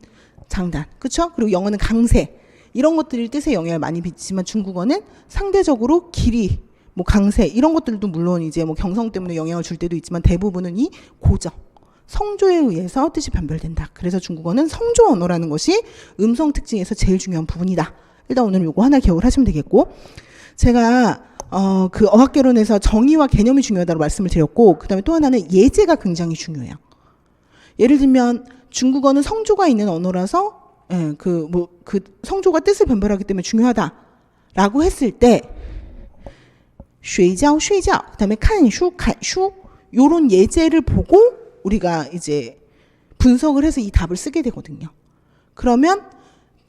장단, 그렇죠? 그리고 영어는 강세, 이런 것들이 뜻에 영향을 많이 미치지만 중국어는 상대적으로 길이, 뭐 강세 이런 것들도 물론 이제 뭐 경성 때문에 영향을 줄 때도 있지만 대부분은 이 고정, 성조에 의해서 뜻이 변별된다. 그래서 중국어는 성조 언어라는 것이 음성 특징에서 제일 중요한 부분이다. 일단 오늘 요거 하나 기억을 하시면 되겠고, 제가 그 어학개론에서 정의와 개념이 중요하다고 말씀을 드렸고, 그 다음에 또 하나는 예제가 굉장히 중요해요. 예를 들면 중국어는 성조가 있는 언어라서 그 성조가 뜻을 변별하기 때문에 중요하다라고 했을 때 쉐이지ao, 그 다음에 칸슈, 요런 예제를 보고 우리가 이제 분석을 해서 이 답을 쓰게 되거든요. 그러면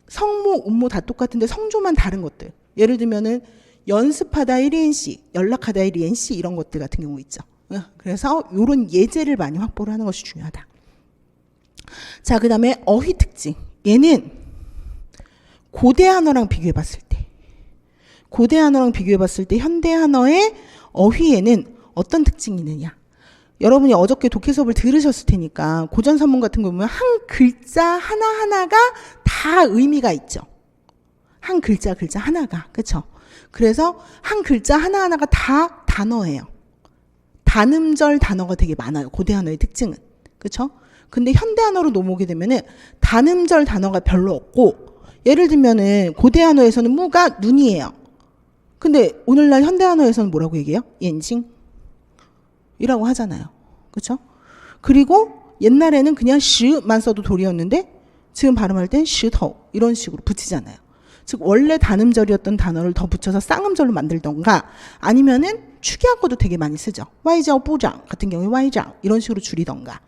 성모, 음모 다 똑같은데 성조만 다른 것들, 예를 들면은 연습하다 1리엔시, 연락하다 1리엔시 이런 것들 같은 경우 있죠. 그래서 이런 예제를 많이 확보를 하는 것이 중요하다. 자, 그 다음에 어휘 특징. 얘는 고대 한어랑 비교해 봤을 때 현대 한어의 어휘에는 어떤 특징이 있느냐. 여러분이 어저께 독해 수업을 들으셨을 테니까 고전산문 같은 거 보면 한 글자 하나하나가 다 의미가 있죠. 한 글자 하나가. 그쵸? 그래서 한 글자 하나하나가 다 단어예요. 단음절 단어가 되게 많아요. 고대 한어의 특징은. 그쵸? 근데 현대 한어로 넘어오게 되면은 단음절 단어가 별로 없고, 예를 들면은 고대 한어에서는 무가 눈이에요. 근데 오늘날 현대 한어에서는 뭐라고 얘기해요? 옌징 이라고 하잖아요. 그쵸? 그리고 옛날에는 그냥 시만 써도 돌이었는데 지금 발음할 땐 시터 이런 식으로 붙이잖아요. 즉 원래 단음절이었던 단어를 더 붙여서 쌍음절로 만들던가, 아니면은 축약어도 되게 많이 쓰죠. 와이자오 부장 같은 경우에 와이장 이런 식으로 줄이던가.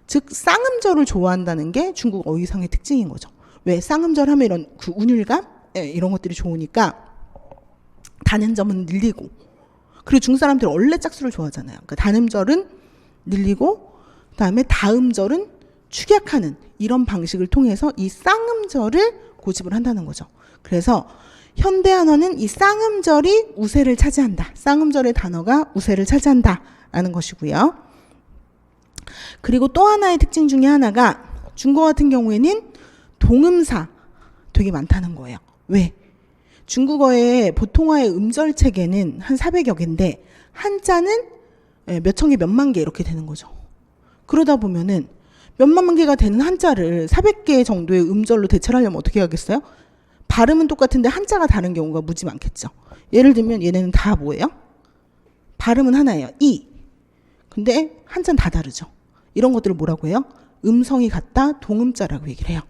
즉 쌍음절을 좋아한다는 게 중국 어휘상의 특징인 거죠. 왜? 쌍음절 하면 이런 그 운율감 이런 것들이 좋으니까 단음절은 늘리고, 그리고 중국 사람들이 원래 짝수를 좋아하잖아요. 그러니까 단음절은 늘리고 그다음에 다음절은 축약하는 이런 방식을 통해서 이 쌍음절을 고집을 한다는 거죠. 그래서 현대 한어는 이 쌍음절이 우세를 차지한다. 쌍음절의 단어가 우세를 차지한다라는 것이고요. 그리고 또 하나의 특징 중에 하나가 중국어 같은 경우에는 동음사 되게 많다는 거예요. 왜? 중국어의 보통화의 음절 체계는 한 400여 개인데 한자는 몇천 개, 몇만 개 이렇게 되는 거죠. 그러다 보면은 몇만 개가 되는 한자를 400개 정도의 음절로 대체하려면 어떻게 하겠어요? 발음은 똑같은데 한자가 다른 경우가 무지 많겠죠. 예를 들면 얘네는 다 뭐예요? 발음은 하나예요. 이. 근데 한자는 다 다르죠. 이런 것들을 뭐라고 해요? 음성이 같다 동음자라고 얘기를 해요.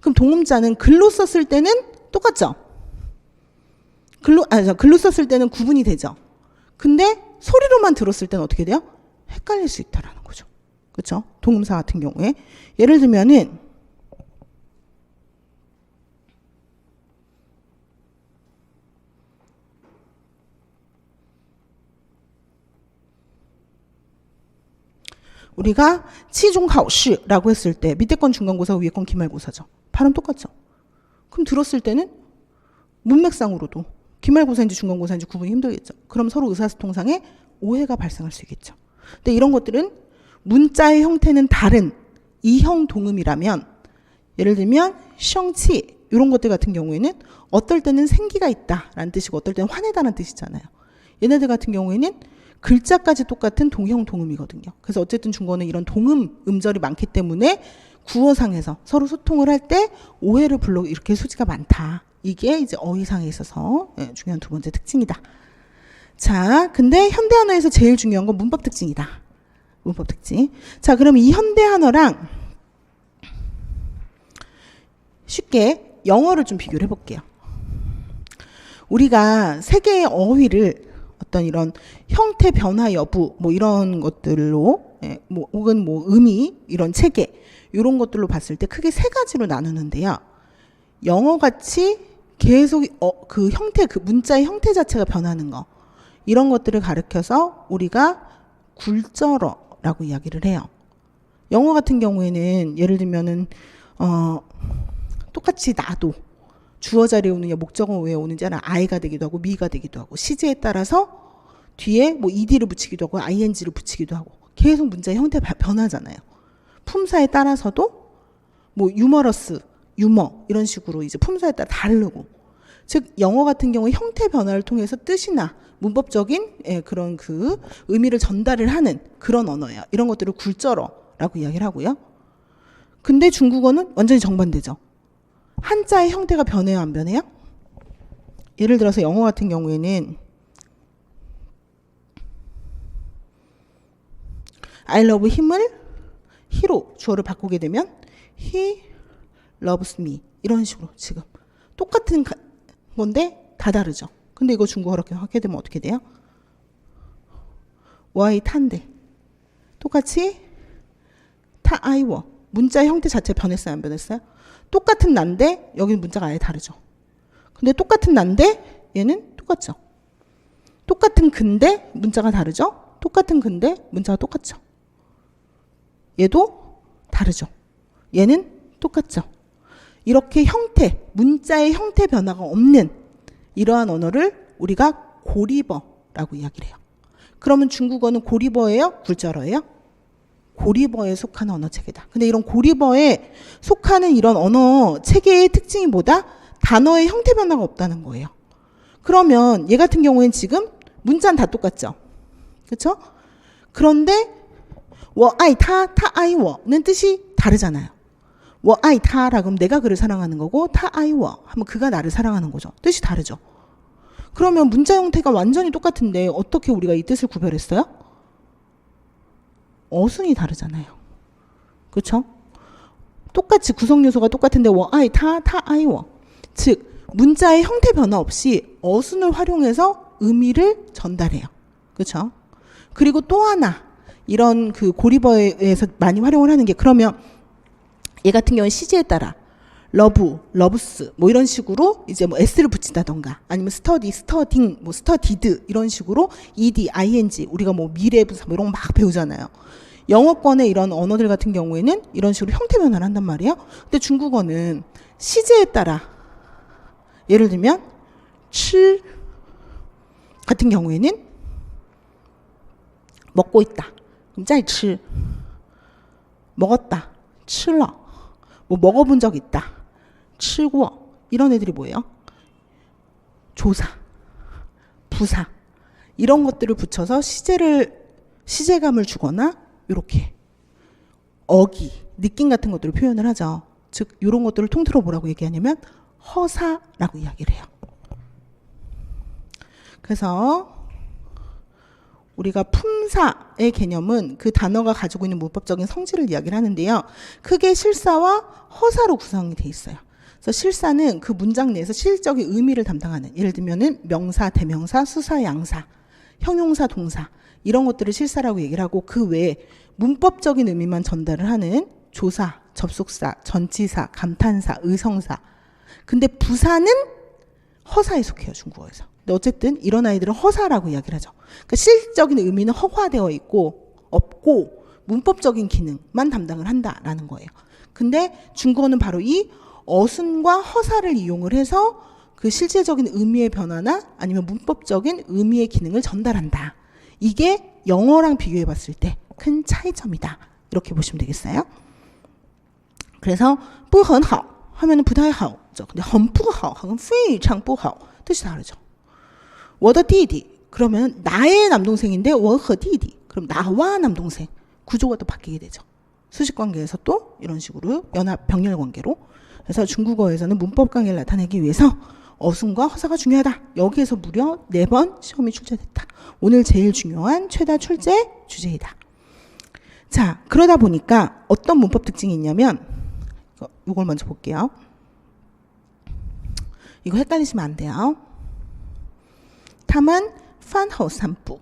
그럼 동음자는 글로 썼을 때는 똑같죠? 글로 썼을 때는 구분이 되죠. 근데 소리로만 들었을 때는 어떻게 돼요? 헷갈릴 수 있다라는 거죠. 그렇죠? 동음사 같은 경우에 예를 들면은 우리가 치중考试라고 했을 때 밑에 건 중간고사, 위에 건 기말고사죠. 발음 똑같죠? 그럼 들었을 때는 문맥상으로도 기말고사인지 중간고사인지 구분이 힘들겠죠. 그럼 서로 의사소통상에 오해가 발생할 수 있겠죠. 근데 이런 것들은 문자의 형태는 다른 이형 동음이라면, 예를 들면 셩치 이런 것들 같은 경우에는 어떨 때는 생기가 있다라는 뜻이고 어떨 때는 화내다라는 뜻이잖아요. 얘네들 같은 경우에는 글자까지 똑같은 동형 동음이거든요. 그래서 어쨌든 중국어는 이런 동음 음절이 많기 때문에 구어상에서 서로 소통을 할 때 오해를 불러일으킬 소지가 많다. 이게 이제 어휘상에 있어서 중요한 두 번째 특징이다. 자, 근데 현대 한어에서 제일 중요한 건 문법 특징이다. 문법 특징. 자, 그럼 이 현대 한어랑 쉽게 영어를 좀 비교를 해볼게요. 우리가 세 개의 어휘를 어떤 이런 형태 변화 여부 뭐 이런 것들로 뭐 혹은 뭐 의미 이런 체계 이런 것들로 봤을 때 크게 세 가지로 나누는데요. 영어 같이 계속 그 형태 그 문자의 형태 자체가 변하는 거 이런 것들을 가리켜서 우리가 굴절어라고 이야기를 해요. 영어 같은 경우에는 예를 들면은 똑같이 나도 주어 자리에 오느냐 목적어 왜 오는지 하나 I가 되기도 하고 미가 되기도 하고 시제에 따라서 뒤에 뭐 ed를 붙이기도 하고 ing를 붙이기도 하고 계속 문자의 형태가 변하잖아요. 품사에 따라서도 뭐 유머러스, 유머 이런 식으로 이제 품사에 따라 다르고, 즉 영어 같은 경우 형태 변화를 통해서 뜻이나 문법적인 그런 그 의미를 전달을 하는 그런 언어예요. 이런 것들을 굴절어라고 이야기를 하고요. 근데 중국어는 완전히 정반대죠. 한자의 형태가 변해요, 안 변해요? 예를 들어서 영어 같은 경우에는 I love him을 he로 주어를 바꾸게 되면 he loves me 이런 식으로 지금 똑같은 건데 다 다르죠. 근데 이거 중국어로 하게 되면 어떻게 돼요? 와이 탄데 똑같이 타 아이워 문자 형태 자체 변했어요, 안 변했어요? 똑같은 난데 여기는 문자가 아예 다르죠. 근데 똑같은 난데 얘는 똑같죠. 똑같은 근데 문자가 다르죠. 똑같은 근데 문자가 똑같죠. 얘도 다르죠. 얘는 똑같죠. 이렇게 형태, 문자의 형태 변화가 없는 이러한 언어를 우리가 고리버라고 이야기를 해요. 그러면 중국어는 고리버예요? 굴절어예요? 고리버에 속하는 언어 체계다. 근데 이런 고리버에 속하는 이런 언어 체계의 특징이 뭐다? 단어의 형태 변화가 없다는 거예요. 그러면 얘 같은 경우엔 지금 문자는 다 똑같죠. 그렇죠? 그런데 我爱他,他爱我는 뜻이 다르잖아요. 我爱他라고 하면 내가 그를 사랑하는 거고 他爱我 하면 그가 나를 사랑하는 거죠. 뜻이 다르죠. 그러면 문자 형태가 완전히 똑같은데 어떻게 우리가 이 뜻을 구별했어요? 어순이 다르잖아요. 그렇죠? 똑같이 구성 요소가 똑같은데 我爱他,他爱我 즉 문자의 형태 변화 없이 어순을 활용해서 의미를 전달해요. 그렇죠? 그리고 또 하나 이런 그 고리버에서 많이 활용을 하는 게 그러면 얘 같은 경우는 시제에 따라 러브, 러브스 뭐 이런 식으로 이제 뭐 s를 붙인다던가 아니면 스터디, 스터딩, 뭐 스터디드 이런 식으로 ed, ing 우리가 뭐 미래부사 뭐 이런 거 막 배우잖아요. 영어권의 이런 언어들 같은 경우에는 이런 식으로 형태 변화를 한단 말이에요. 근데 중국어는 시제에 따라 예를 들면 吃 같은 경우에는 먹고 있다. 그럼 在吃 먹었다. 吃了 뭐 먹어본 적 있다. 吃过 이런 애들이 뭐예요? 조사, 부사 이런 것들을 붙여서 시제감을 주거나 이렇게 어기, 느낌 같은 것들을 표현을 하죠. 즉 이런 것들을 통틀어 뭐라고 얘기하냐면 허사라고 이야기를 해요. 그래서 우리가 품사의 개념은 그 단어가 가지고 있는 문법적인 성질을 이야기를 하는데요. 크게 실사와 허사로 구성이 돼 있어요. 그래서 실사는 그 문장 내에서 실질적인 의미를 담당하는 예를 들면은 명사, 대명사, 수사, 양사, 형용사, 동사 이런 것들을 실사라고 얘기를 하고 그 외에 문법적인 의미만 전달을 하는 조사, 접속사, 전치사, 감탄사, 의성사 근데 부사는 허사에 속해요. 중국어에서. 근데 어쨌든 이런 아이들은 허사라고 이야기를 하죠. 그러니까 실질적인 의미는 허화되어 있고 없고 문법적인 기능만 담당을 한다라는 거예요. 근데 중국어는 바로 이 어순과 허사를 이용을 해서 그 실제적인 의미의 변화나 아니면 문법적인 의미의 기능을 전달한다. 이게 영어랑 비교해 봤을 때 큰 차이점이다. 이렇게 보시면 되겠어요. 그래서 不很好 하면은 不太好. 근데 很不好 하면 非常不好 뜻이 다르죠. 我的弟弟 그러면 나의 남동생인데 我和弟弟 그럼 나와 남동생 구조가 또 바뀌게 되죠. 수식 관계에서 또 이런 식으로 연합 병렬 관계로 그래서 중국어에서는 문법 관계를 나타내기 위해서 어순과 허사가 중요하다. 여기에서 무려 4번 시험이 출제됐다. 오늘 제일 중요한 최다 출제 주제이다. 자, 그러다 보니까 어떤 문법 특징이 있냐면 이걸 먼저 볼게요. 이거 헷갈리시면 안 돼요. 他们饭后散步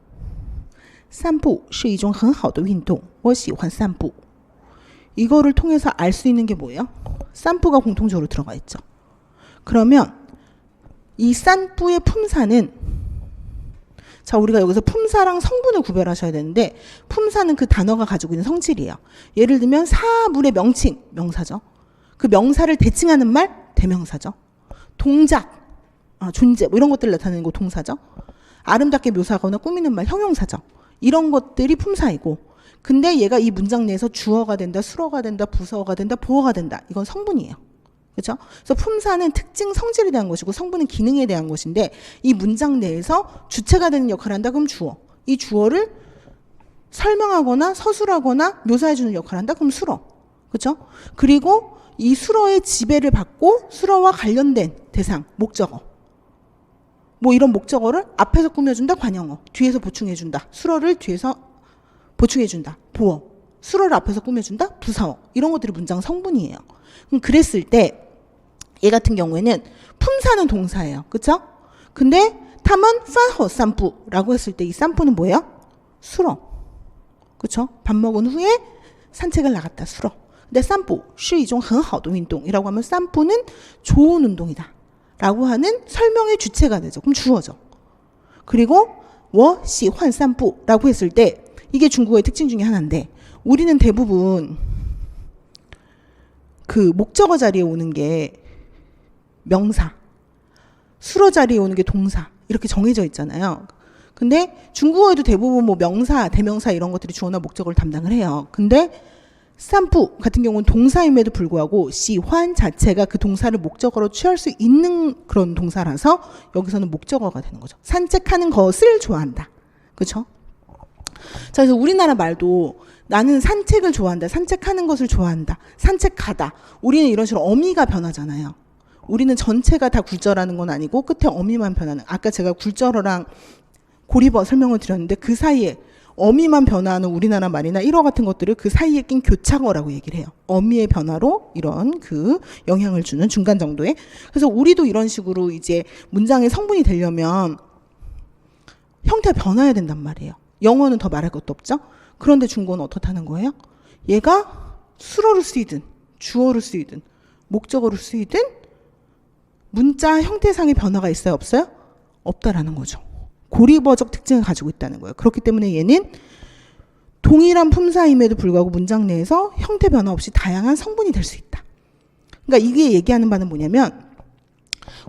散步是一种很好的运动我喜欢散步 이거를 통해서 알 수 있는 게 뭐예요? 산부가 공통적으로 들어가 있죠. 그러면 이 산부의 품사는 자 우리가 여기서 품사랑 성분을 구별하셔야 되는데 품사는 그 단어가 가지고 있는 성질이에요. 예를 들면 사물의 명칭, 명사죠. 그 명사를 대칭하는 말, 대명사죠. 동작, 존재 뭐 이런 것들을 나타내는 거 동사죠. 아름답게 묘사하거나 꾸미는 말, 형용사죠. 이런 것들이 품사이고 근데 얘가 이 문장 내에서 주어가 된다, 수어가 된다, 부서가 된다, 보어가 된다. 이건 성분이에요. 그렇죠? 그래서 품사는 특징 성질에 대한 것이고 성분은 기능에 대한 것인데 이 문장 내에서 주체가 되는 역할을 한다. 그럼 주어. 이 주어를 설명하거나 서술하거나 묘사해주는 역할을 한다. 그럼 수어. 그렇죠? 그리고 이 수어의 지배를 받고 수어와 관련된 대상, 목적어. 뭐 이런 목적어를 앞에서 꾸며준다. 관형어. 뒤에서 보충해준다. 수어를 뒤에서 보충해준다. 보어. 수어를 앞에서 꾸며준다. 부사어. 이런 것들이 문장 성분이에요. 그럼 그랬을 때 얘 같은 경우에는 품사는 동사예요. 그렇죠? 근데 他们饭后散步라고 했을 때 이散步는 뭐예요? 수어. 그렇죠? 밥 먹은 후에 산책을 나갔다. 수어. 근데 散步是一种很好的运动이라고 하면 散步는 좋은 운동이다. 라고 하는 설명의 주체가 되죠. 그럼 주어죠. 그리고 我喜欢散步라고 했을 때 이게 중국어의 특징 중에 하나인데 우리는 대부분 그 목적어 자리에 오는 게 명사, 수어 자리에 오는 게 동사 이렇게 정해져 있잖아요. 근데 중국어에도 대부분 뭐 명사, 대명사 이런 것들이 주어나 목적어를 담당을 해요. 근데 산부 같은 경우는 동사임에도 불구하고 시환 자체가 그 동사를 목적어로 취할 수 있는 그런 동사라서 여기서는 목적어가 되는 거죠. 산책하는 것을 좋아한다. 그렇죠? 자, 그래서 우리나라 말도 나는 산책을 좋아한다. 산책하는 것을 좋아한다. 산책하다. 우리는 이런 식으로 어미가 변하잖아요. 우리는 전체가 다 굴절하는 건 아니고 끝에 어미만 변하는. 아까 제가 굴절어랑 고리버 설명을 드렸는데 그 사이에 어미만 변화하는 우리나라 말이나 일어 같은 것들을 그 사이에 낀 교차어라고 얘기를 해요. 어미의 변화로 이런 그 영향을 주는 중간 정도의. 그래서 우리도 이런 식으로 이제 문장의 성분이 되려면 형태가 변화해야 된단 말이에요. 영어는 더 말할 것도 없죠. 그런데 중국어는 어떻다는 거예요? 얘가 수로를 쓰이든 주어를 쓰이든 목적어를 쓰이든 문자 형태상의 변화가 있어요? 없어요? 없다라는 거죠. 고리버적 특징을 가지고 있다는 거예요. 그렇기 때문에 얘는 동일한 품사임에도 불구하고 문장 내에서 형태 변화 없이 다양한 성분이 될 수 있다. 그러니까 이게 얘기하는 바는 뭐냐면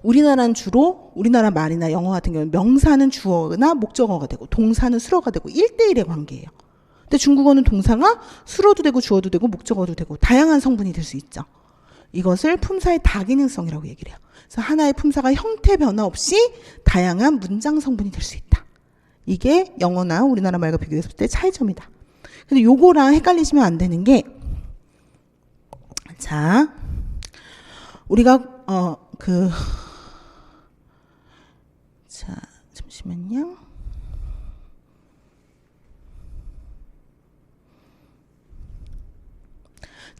우리나라는 주로 우리나라 말이나 영어 같은 경우는 명사는 주어나 목적어가 되고 동사는 수로가 되고 1대1의 관계예요. 근데 중국어는 동사가 수로도 되고 주어도 되고 목적어도 되고 다양한 성분이 될 수 있죠. 이것을 품사의 다기능성이라고 얘기를 해요. 그래서 하나의 품사가 형태 변화 없이 다양한 문장 성분이 될 수 있다. 이게 영어나 우리나라 말과 비교했을 때 차이점이다. 근데 요거랑 헷갈리시면 안 되는 게, 자, 우리가 자, 잠시만요.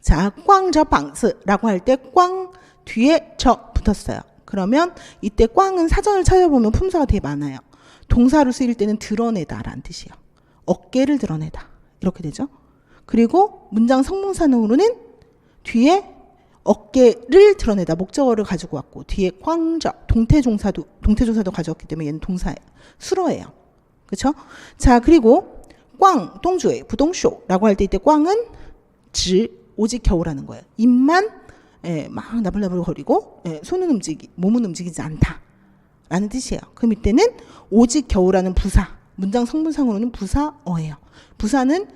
자, 꽝저 방스라고 할 때 꽝 뒤에 저 붙었어요. 그러면 이때 꽝은 사전을 찾아보면 품사가 되게 많아요. 동사로 쓰일 때는 드러내다라는 뜻이에요. 어깨를 드러내다. 이렇게 되죠. 그리고 문장 성분사으로는 뒤에 어깨를 드러내다 목적어를 가지고 왔고 뒤에 꽝저 동태조사도 가져왔기 때문에 얘는 동사예요. 수로예요. 그렇죠? 자, 그리고 꽝 동주의 부동쇼라고 할 때 이때 꽝은 오직 겨우라는 거예요. 입만 막 나불나불 거리고 손은 몸은 움직이지 않다라는 뜻이에요. 그럼 이때는 오직 겨우라는 부사, 문장 성분상으로는 부사어예요. 부사는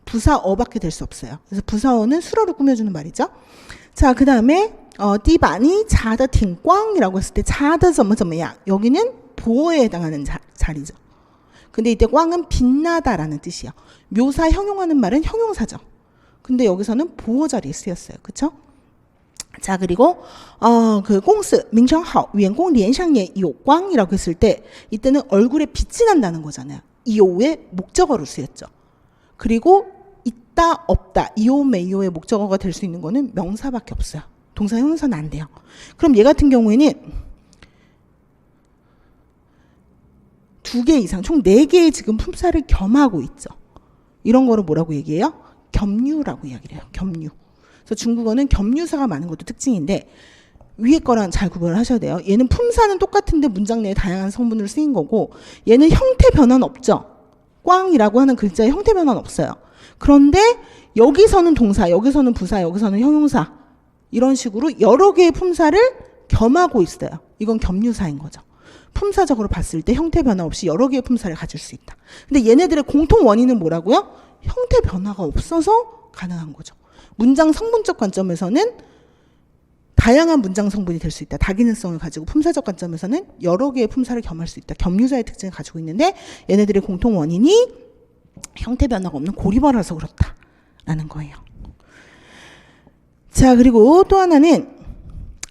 부사어밖에 될 수 없어요. 그래서 부사어는 수로를 꾸며주는 말이죠. 자, 그 다음에 띠바니 자더 팅꽝이라고 했을 때 자더怎么怎么样 여기는 보어에 해당하는 자리죠. 근데 이때 꽝은 빛나다라는 뜻이에요. 묘사 형용하는 말은 형용사죠. 근데 여기서는 보어 자리에 쓰였어요. 그쵸? 자, 그리고 그 공스 민청하오員工 脸上也有光이라고 했을 때 이때는 얼굴에 빛이 난다는 거잖아요. 이오의 목적어로 쓰였죠. 그리고 있다 없다 이오 메이오의 목적어가 될 수 있는 거는 명사밖에 없어요. 동사 형용사는 안 돼요. 그럼 얘 같은 경우에는 2개 이상 총 4개의 지금 품사를 겸하고 있죠. 이런 거를 뭐라고 얘기해요? 겸유라고 이야기를 해요. 겸유. 그래서 중국어는 겸유사가 많은 것도 특징인데 위에 거랑 잘 구분을 하셔야 돼요. 얘는 품사는 똑같은데 문장 내에 다양한 성분으로 쓰인 거고 얘는 형태 변화는 없죠. 꽝이라고 하는 글자의 형태 변화는 없어요. 그런데 여기서는 동사, 여기서는 부사, 여기서는 형용사 이런 식으로 여러 개의 품사를 겸하고 있어요. 이건 겸유사인 거죠. 품사적으로 봤을 때 형태 변화 없이 여러 개의 품사를 가질 수 있다. 근데 얘네들의 공통 원인은 뭐라고요? 형태 변화가 없어서 가능한 거죠. 문장 성분적 관점에서는 다양한 문장 성분이 될 수 있다. 다기능성을 가지고 품사적 관점에서는 여러 개의 품사를 겸할 수 있다. 겸유사의 특징을 가지고 있는데 얘네들의 공통 원인이 형태 변화가 없는 고리버라서 그렇다라는 거예요. 자, 그리고 또 하나는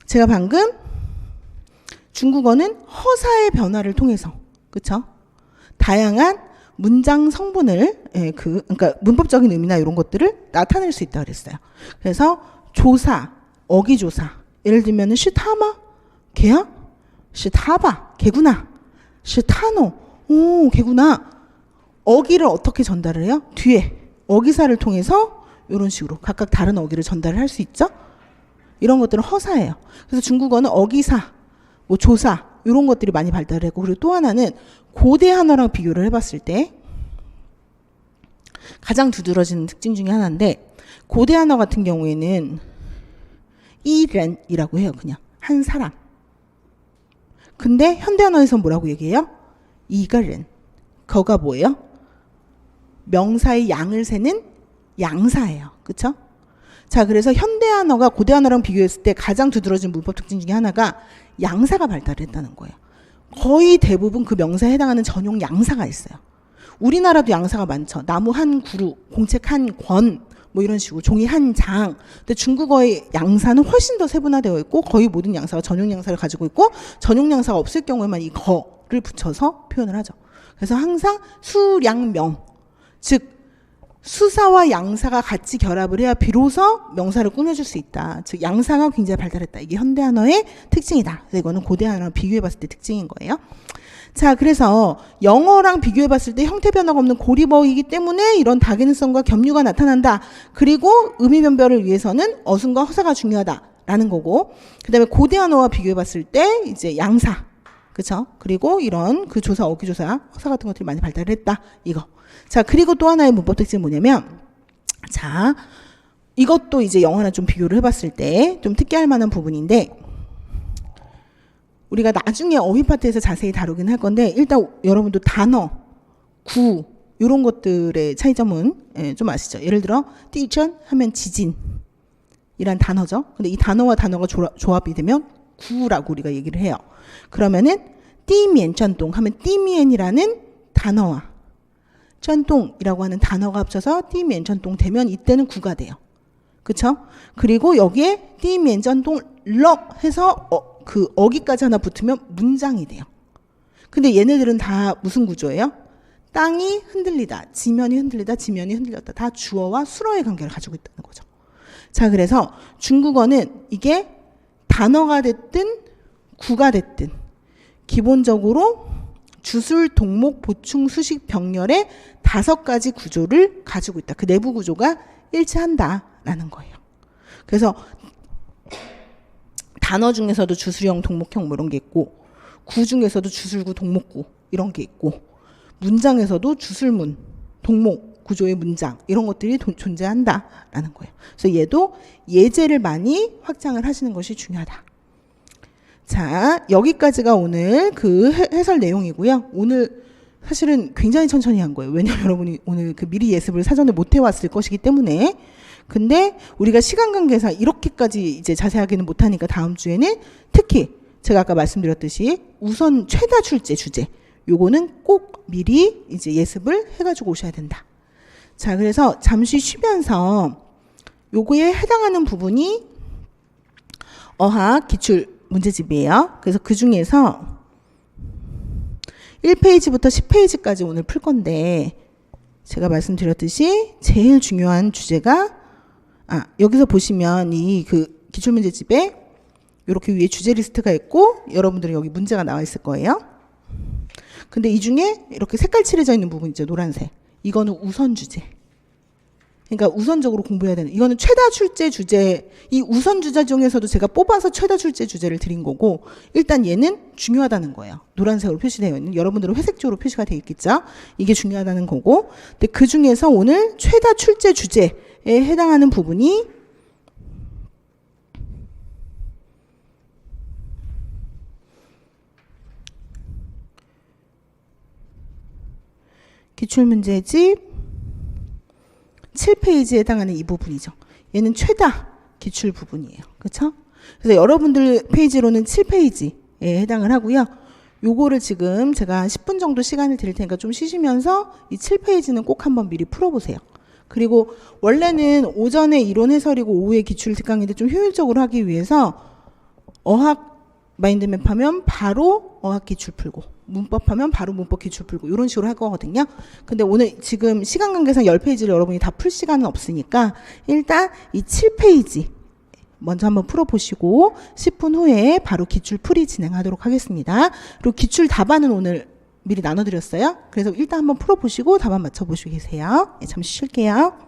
제가 방금 중국어는 허사의 변화를 통해서 그렇죠? 다양한 문장 성분을 그러니까 문법적인 의미나 이런 것들을 나타낼 수 있다 그랬어요. 그래서 조사, 어기조사. 예를 들면은 시타마 개야? 시타바 개구나. 시타노 오 개구나. 어기를 어떻게 전달을 해요? 뒤에 어기사를 통해서 이런 식으로 각각 다른 어기를 전달을 할 수 있죠. 이런 것들은 허사예요. 그래서 중국어는 어기사, 뭐 조사 이런 것들이 많이 발달했고 그리고 또 하나는 고대 한어랑 비교를 해봤을 때 가장 두드러지는 특징 중에 하나인데 고대 한어 같은 경우에는 이른이라고 해요. 그냥 한 사람. 근데 현대 한어에서 뭐라고 얘기해요? 이거른. 거가 뭐예요? 명사의 양을 세는 양사예요. 그쵸? 자, 그래서 현대한어가 고대한어랑 비교했을 때 가장 두드러진 문법 특징 중에 하나가 양사가 발달했다는 거예요. 거의 대부분 그 명사에 해당하는 전용 양사가 있어요. 우리나라도 양사가 많죠. 나무 한 그루, 공책 한 권, 뭐 이런 식으로 종이 한 장. 근데 중국어의 양사는 훨씬 더 세분화되어 있고 거의 모든 양사가 전용 양사를 가지고 있고 전용 양사가 없을 경우에만 이 거를 붙여서 표현을 하죠. 그래서 항상 수량명, 즉 수사와 양사가 같이 결합을 해야 비로소 명사를 꾸며줄 수 있다. 즉 양사가 굉장히 발달했다. 이게 현대한어의 특징이다. 그래서 이거는 고대한어랑 비교해봤을 때 특징인 거예요. 자, 그래서 영어랑 비교해봤을 때 형태 변화가 없는 고리버이기 때문에 이런 다개능성과 겸유가 나타난다. 그리고 의미 변별을 위해서는 어순과 허사가 중요하다라는 거고, 그 다음에 고대한어와 비교해봤을 때 이제 양사, 그렇죠? 그리고 이런 그 조사, 어귀조사, 허사 같은 것들이 많이 발달을 했다. 이거. 자, 그리고 또 하나의 문법 특징이 뭐냐면, 자, 이것도 이제 영어랑 좀 비교를 해봤을 때 좀 특이할 만한 부분인데, 우리가 나중에 어휘 파트에서 자세히 다루긴 할 건데 일단 여러분도 단어, 구 이런 것들의 차이점은 좀 아시죠? 예를 들어 띠천 하면 지진이란 단어죠. 근데 이 단어와 단어가 조합이 되면 구라고 우리가 얘기를 해요. 그러면은 띠미엔 전동 하면 띠미엔이라는 단어와 전동이라고 하는 단어가 합쳐서 띠미엔 전동 되면 이때는 구가 돼요. 그쵸? 그리고 여기에 띠미엔 전동 럭 해서 그 어기까지 하나 붙으면 문장이 돼요. 근데 얘네들은 다 무슨 구조예요? 땅이 흔들리다, 지면이 흔들리다, 지면이 흔들렸다. 다 주어와 수어의 관계를 가지고 있다는 거죠. 자, 그래서 중국어는 이게 단어가 됐든 구가 됐든 기본적으로 주술, 동목, 보충, 수식, 병렬의 5가지 구조를 가지고 있다. 그 내부 구조가 일치한다라는 거예요. 그래서 단어 중에서도 주술형, 동목형 뭐 이런 게 있고, 구 중에서도 주술구, 동목구 이런 게 있고, 문장에서도 주술문, 동목 구조의 문장 이런 것들이 존재한다라는 거예요. 그래서 얘도 예제를 많이 확장을 하시는 것이 중요하다. 자, 여기까지가 오늘 그 해설 내용이고요. 오늘 사실은 굉장히 천천히 한 거예요. 왜냐하면 여러분이 오늘 그 미리 예습을 사전에 못 해왔을 것이기 때문에. 근데 우리가 시간 관계상 이렇게까지 이제 자세하게는 못하니까 다음 주에는 특히 제가 아까 말씀드렸듯이 우선 최다 출제 주제 요거는 꼭 미리 이제 예습을 해가지고 오셔야 된다. 자, 그래서 잠시 쉬면서 요거에 해당하는 부분이 어학 기출 문제집이에요. 그래서 그 중에서 1페이지부터 10페이지까지 오늘 풀 건데 제가 말씀드렸듯이 제일 중요한 주제가 여기서 보시면 이 그 기출문제집에 이렇게 위에 주제 리스트가 있고 여러분들은 여기 문제가 나와 있을 거예요. 근데 이 중에 이렇게 색깔 칠해져 있는 부분 있죠. 노란색. 이거는 우선 주제. 그러니까 우선적으로 공부해야 되는. 이거는 최다 출제 주제. 이 우선 주제 중에서도 제가 뽑아서 최다 출제 주제를 드린 거고 일단 얘는 중요하다는 거예요. 노란색으로 표시되어 있는. 여러분들은 회색적으로 표시가 되어 있겠죠. 이게 중요하다는 거고. 근데 그 중에서 오늘 최다 출제 주제에 해당하는 부분이 기출문제집 7페이지에 해당하는 이 부분이죠. 얘는 최다 기출 부분이에요. 그렇죠? 그래서 여러분들 페이지로는 7페이지에 해당을 하고요. 요거를 지금 제가 한 10분 정도 시간을 드릴 테니까 좀 쉬시면서 이 7페이지는 꼭 한번 미리 풀어보세요. 그리고 원래는 오전에 이론 해설이고 오후에 기출 특강인데 좀 효율적으로 하기 위해서 어학 마인드맵 하면 바로 어학 기출 풀고 문법 하면 바로 문법 기출 풀고 이런 식으로 할 거거든요. 근데 오늘 지금 시간 관계상 10페이지를 여러분이 다 풀 시간은 없으니까 일단 이 7페이지 먼저 한번 풀어보시고 10분 후에 바로 기출 풀이 진행하도록 하겠습니다. 그리고 기출 답안은 오늘 미리 나눠드렸어요. 그래서 일단 한번 풀어보시고 답안 맞춰보시고 계세요. 잠시 쉴게요.